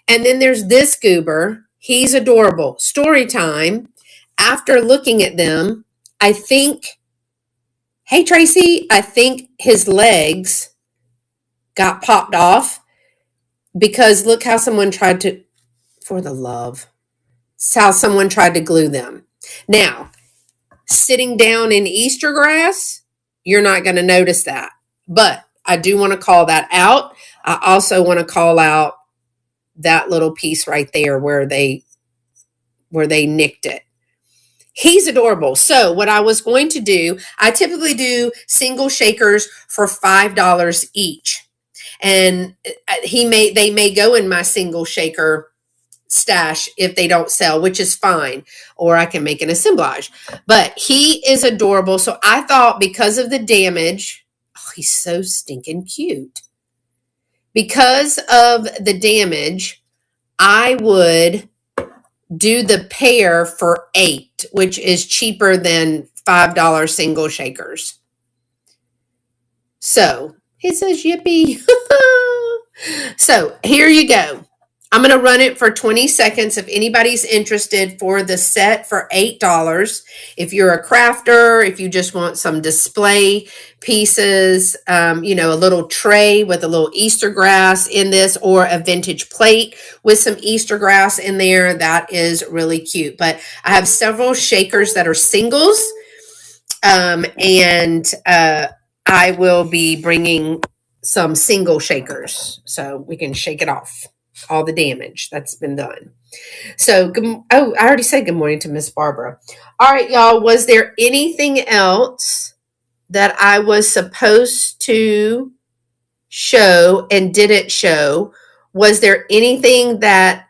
Speaker 1: And then there's this goober. He's adorable. Story time. After looking at them, I think, hey, Tracy, I think his legs got popped off because look how someone tried to, for the love, how someone tried to glue them. Now, sitting down in Easter grass, you're not going to notice that. But I do want to call that out. I also want to call out that little piece right there where they nicked it. He's adorable. So what I was going to do, I typically do single shakers for $5 each. And they may go in my single shaker stash if they don't sell, which is fine, or I can make an assemblage. But he is adorable. So I thought because of the damage, oh, he's so stinking cute. Because of the damage, I would do the pair for $8, which is cheaper than $5 single shakers. So it says yippee. So here you go. I'm going to run it for 20 seconds if anybody's interested for the set for $8. If you're a crafter, if you just want some display pieces, a little tray with a little Easter grass in this or a vintage plate with some Easter grass in there, that is really cute. But I have several shakers that are singles, and I will be bringing some single shakers so we can shake it off. All the damage that's been done. So, I already said good morning to Miss Barbara. All right, y'all, was there anything else that I was supposed to show and didn't show? Was there anything that,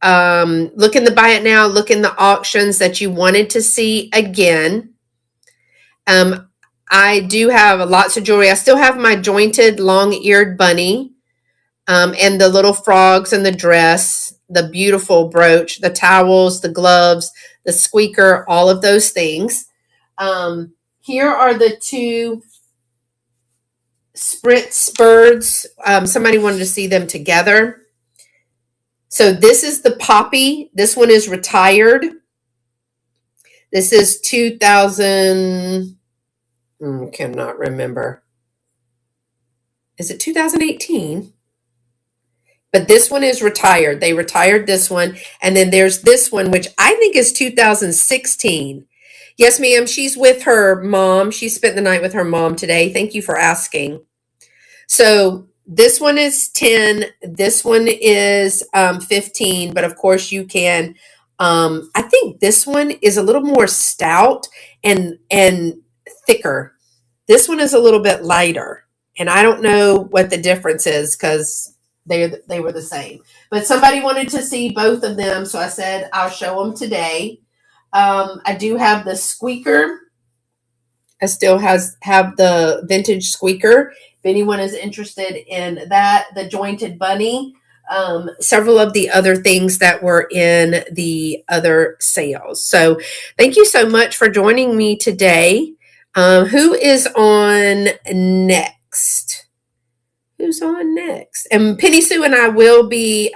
Speaker 1: look in the buy it now, look in the auctions that you wanted to see again? I do have lots of jewelry. I still have my jointed long-eared bunny. And the little frogs and the dress, the beautiful brooch, the towels, the gloves, the squeaker, all of those things. Here are the two spritz birds. Somebody wanted to see them together. So this is the poppy. This one is retired. This is 2000. Cannot remember. Is it 2018? But this one is retired. They retired this one. And then there's this one, which I think is 2016. Yes, ma'am. She's with her mom. She spent the night with her mom today. Thank you for asking. So this one is 10. This one is 15. But of course you can. I think this one is a little more stout and thicker. This one is a little bit lighter. And I don't know what the difference is because they were the same. But somebody wanted to see both of them. So I said, I'll show them today. I do have the squeaker. I still have the vintage squeaker. If anyone is interested in that, the jointed bunny, several of the other things that were in the other sales. So thank you so much for joining me today. Who is on next? Who's on next? And Penny Sue and I will be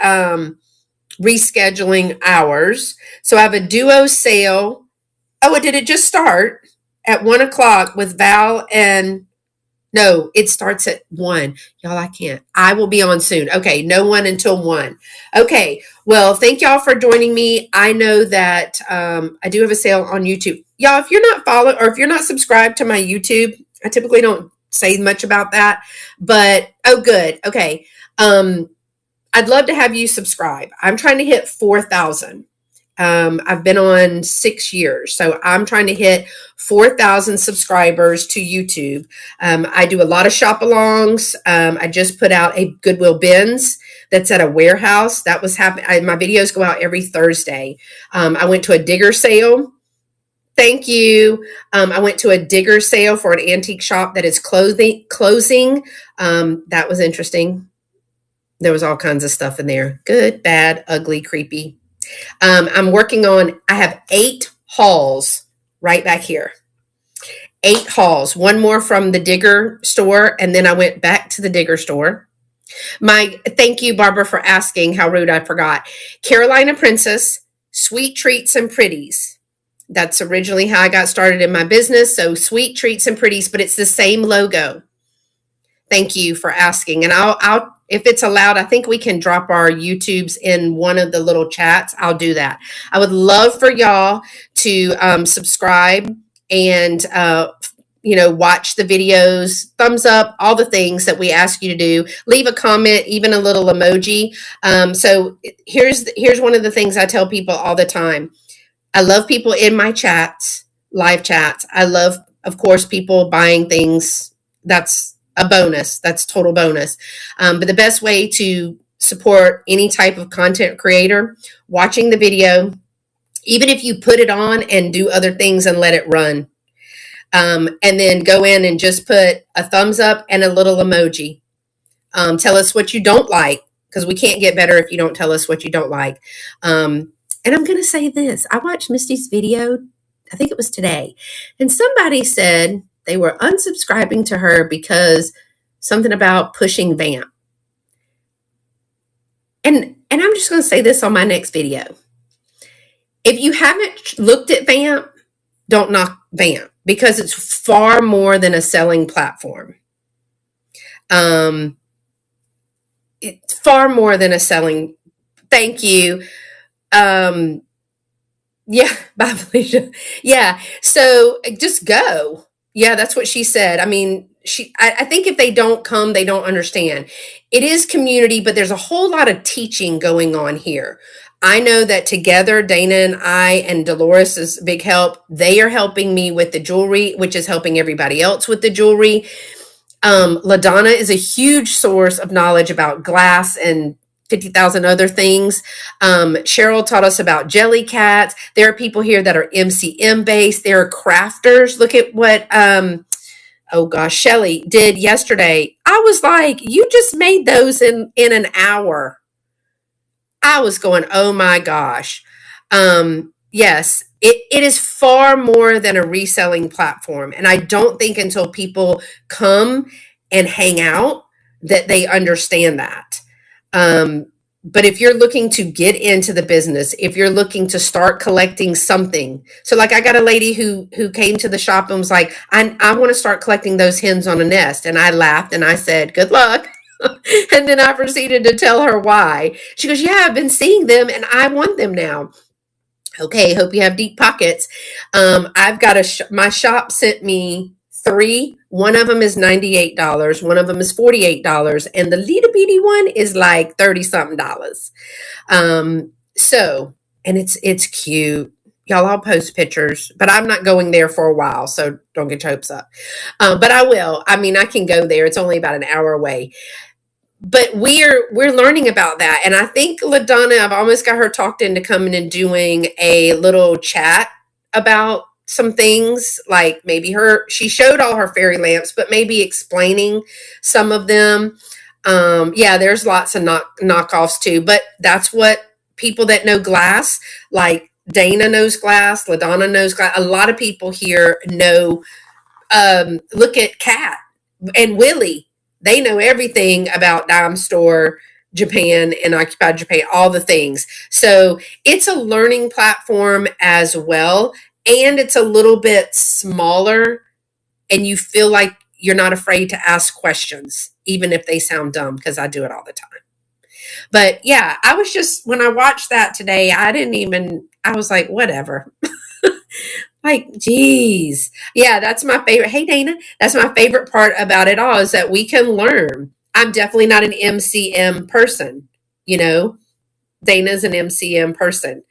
Speaker 1: rescheduling ours. So I have a duo sale. Oh, did it just start at 1:00 with Val and no, it starts at 1. Y'all, I can't. I will be on soon. Okay, no one until 1. Okay, well, thank y'all for joining me. I know that I do have a sale on YouTube. Y'all, if you're not following or if you're not subscribed to my YouTube, I typically don't say much about that. But, oh, good. Okay. I'd love to have you subscribe. I'm trying to hit 4,000. I've been on 6 years, so I'm trying to hit 4,000 subscribers to YouTube. I do a lot of shop-alongs. I just put out a Goodwill bins that's at a warehouse. That was happening. My videos go out every Thursday. I went to a digger sale. Thank you. I went to a digger sale for an antique shop that is closing. That was interesting. There was all kinds of stuff in there. Good, bad, ugly, creepy. I'm working on, I have 8 hauls right back here. 8 hauls. One more from the digger store, and then I went back to the digger store. Thank you, Barbara, for asking. How rude, I forgot. Carolina Princess, Sweet Treats and Pretties. That's originally how I got started in my business. So Sweet Treats and Pretties, but it's the same logo. Thank you for asking. And I'll if it's allowed, I think we can drop our YouTubes in one of the little chats. I'll do that. I would love for y'all to subscribe and watch the videos, thumbs up, all the things that we ask you to do. Leave a comment, even a little emoji. So here's one of the things I tell people all the time. I love people in my chats, live chats. I love, of course, people buying things. That's a bonus. That's total bonus. But the best way to support any type of content creator, watching the video, even if you put it on and do other things and let it run. And then go in and just put a thumbs up and a little emoji. Tell us what you don't like, because we can't get better if you don't tell us what you don't like. And I'm going to say this. I watched Misty's video, I think it was today, and somebody said they were unsubscribing to her because something about pushing VAMP. And I'm just going to say this on my next video. If you haven't looked at VAMP, don't knock VAMP, because it's far more than a selling platform. It's far more than a selling. Thank you. Yeah, bye, Felicia. Yeah, so just go. Yeah, that's what she said. I mean, I think if they don't come, they don't understand. It is community, but there's a whole lot of teaching going on here. I know that together, Dana and I and Dolores is a big help. They are helping me with the jewelry, which is helping everybody else with the jewelry. LaDonna is a huge source of knowledge about glass and 50,000 other things. Cheryl taught us about jelly cats. There are people here that are MCM based. There are crafters. Look at what, Shelly did yesterday. I was like, you just made those in an hour. I was going, oh my gosh. Yes, it is far more than a reselling platform. And I don't think until people come and hang out, that they understand that. But if you're looking to get into the business, if you're looking to start collecting something, so like I got a lady who came to the shop and was like, I want to start collecting those hens on a nest. And I laughed and I said, good luck. And then I proceeded to tell her why. She goes, yeah, I've been seeing them and I want them now. Okay, hope you have deep pockets. I've got my shop sent me three. One of them is $98. One of them is $48. And the little bitty one is like 30 something dollars. So, and it's cute. Y'all, I'll post pictures, but I'm not going there for a while, so don't get your hopes up. But I will. I mean, I can go there. It's only about an hour away. But we're learning about that, and I think LaDonna, I've almost got her talked into coming and doing a little chat about some things, like maybe she showed all her fairy lamps, but maybe explaining some of them. Yeah, there's lots of knockoffs too, but that's what people that know glass, like Dana knows glass, LaDonna knows glass. A lot of people here know. Look at Kat and Willie. They know everything about dime store Japan and occupied Japan, all the things. So it's a learning platform as well. And it's a little bit smaller, and you feel like you're not afraid to ask questions, even if they sound dumb, because I do it all the time. But yeah, I was just, when I watched that today, I was like, whatever. Like, geez. Yeah, that's my favorite. Hey, Dana, that's my favorite part about it all, is that we can learn. I'm definitely not an MCM person. You know, Dana's an MCM person.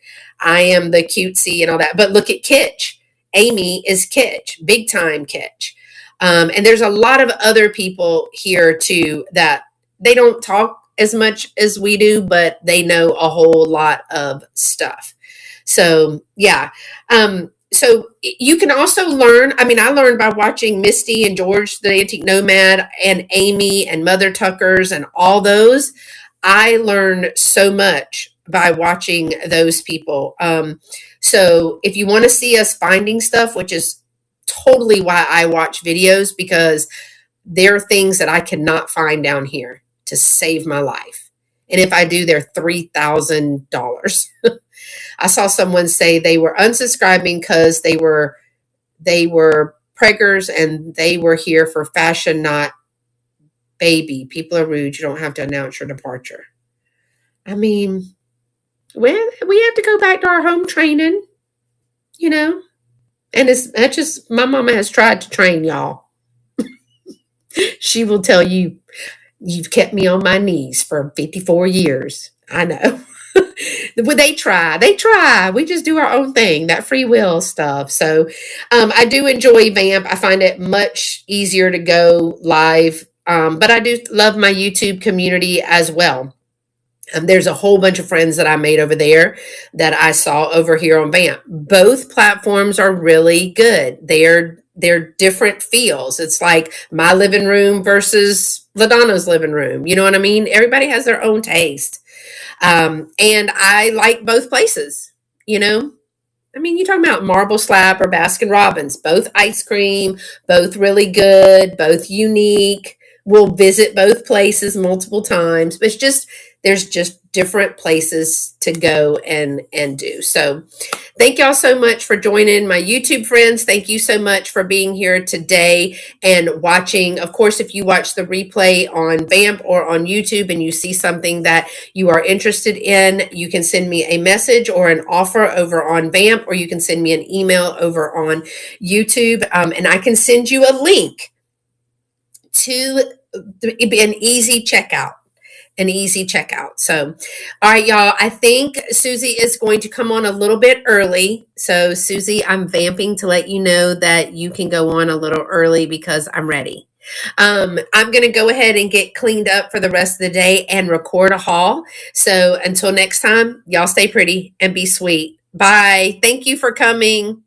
Speaker 1: I am the cutesy and all that. But look at Kitsch. Amy is Kitsch, big time Kitsch. And there's a lot of other people here too that they don't talk as much as we do, but they know a whole lot of stuff. So yeah. So you can also learn. I mean, I learned by watching Misty and George, the Antique Nomad, and Amy and Mother Tuckers and all those. I learned so much by watching those people. So if you want to see us finding stuff, which is totally why I watch videos, because there are things that I cannot find down here to save my life. And if I do, they're $3,000. I saw someone say they were unsubscribing because they were preggers and they were here for fashion, not baby. People are rude. You don't have to announce your departure. I mean, we have to go back to our home training, you know. And that's just, my mama has tried to train y'all. She will tell you, you've kept me on my knees for 54 years. I know. They try. We just do our own thing, that free will stuff. So I do enjoy VAMP. I find it much easier to go live. But I do love my YouTube community as well. There's a whole bunch of friends that I made over there that I saw over here on VAMP. Both platforms are really good. They're different feels. It's like my living room versus LaDonna's living room. You know what I mean? Everybody has their own taste. And I like both places, you know. I mean, you talking about Marble Slab or Baskin Robbins, both ice cream, both really good, both unique. We'll visit both places multiple times, but there's just different places to go and do. So thank y'all so much for joining, my YouTube friends. Thank you so much for being here today and watching. Of course, if you watch the replay on VAMP or on YouTube and you see something that you are interested in, you can send me a message or an offer over on VAMP, or you can send me an email over on YouTube, and I can send you a link to an easy checkout. So, all right, y'all, I think Susie is going to come on a little bit early. So, Susie, I'm vamping to let you know that you can go on a little early because I'm ready. I'm going to go ahead and get cleaned up for the rest of the day and record a haul. So, until next time, y'all stay pretty and be sweet. Bye. Thank you for coming.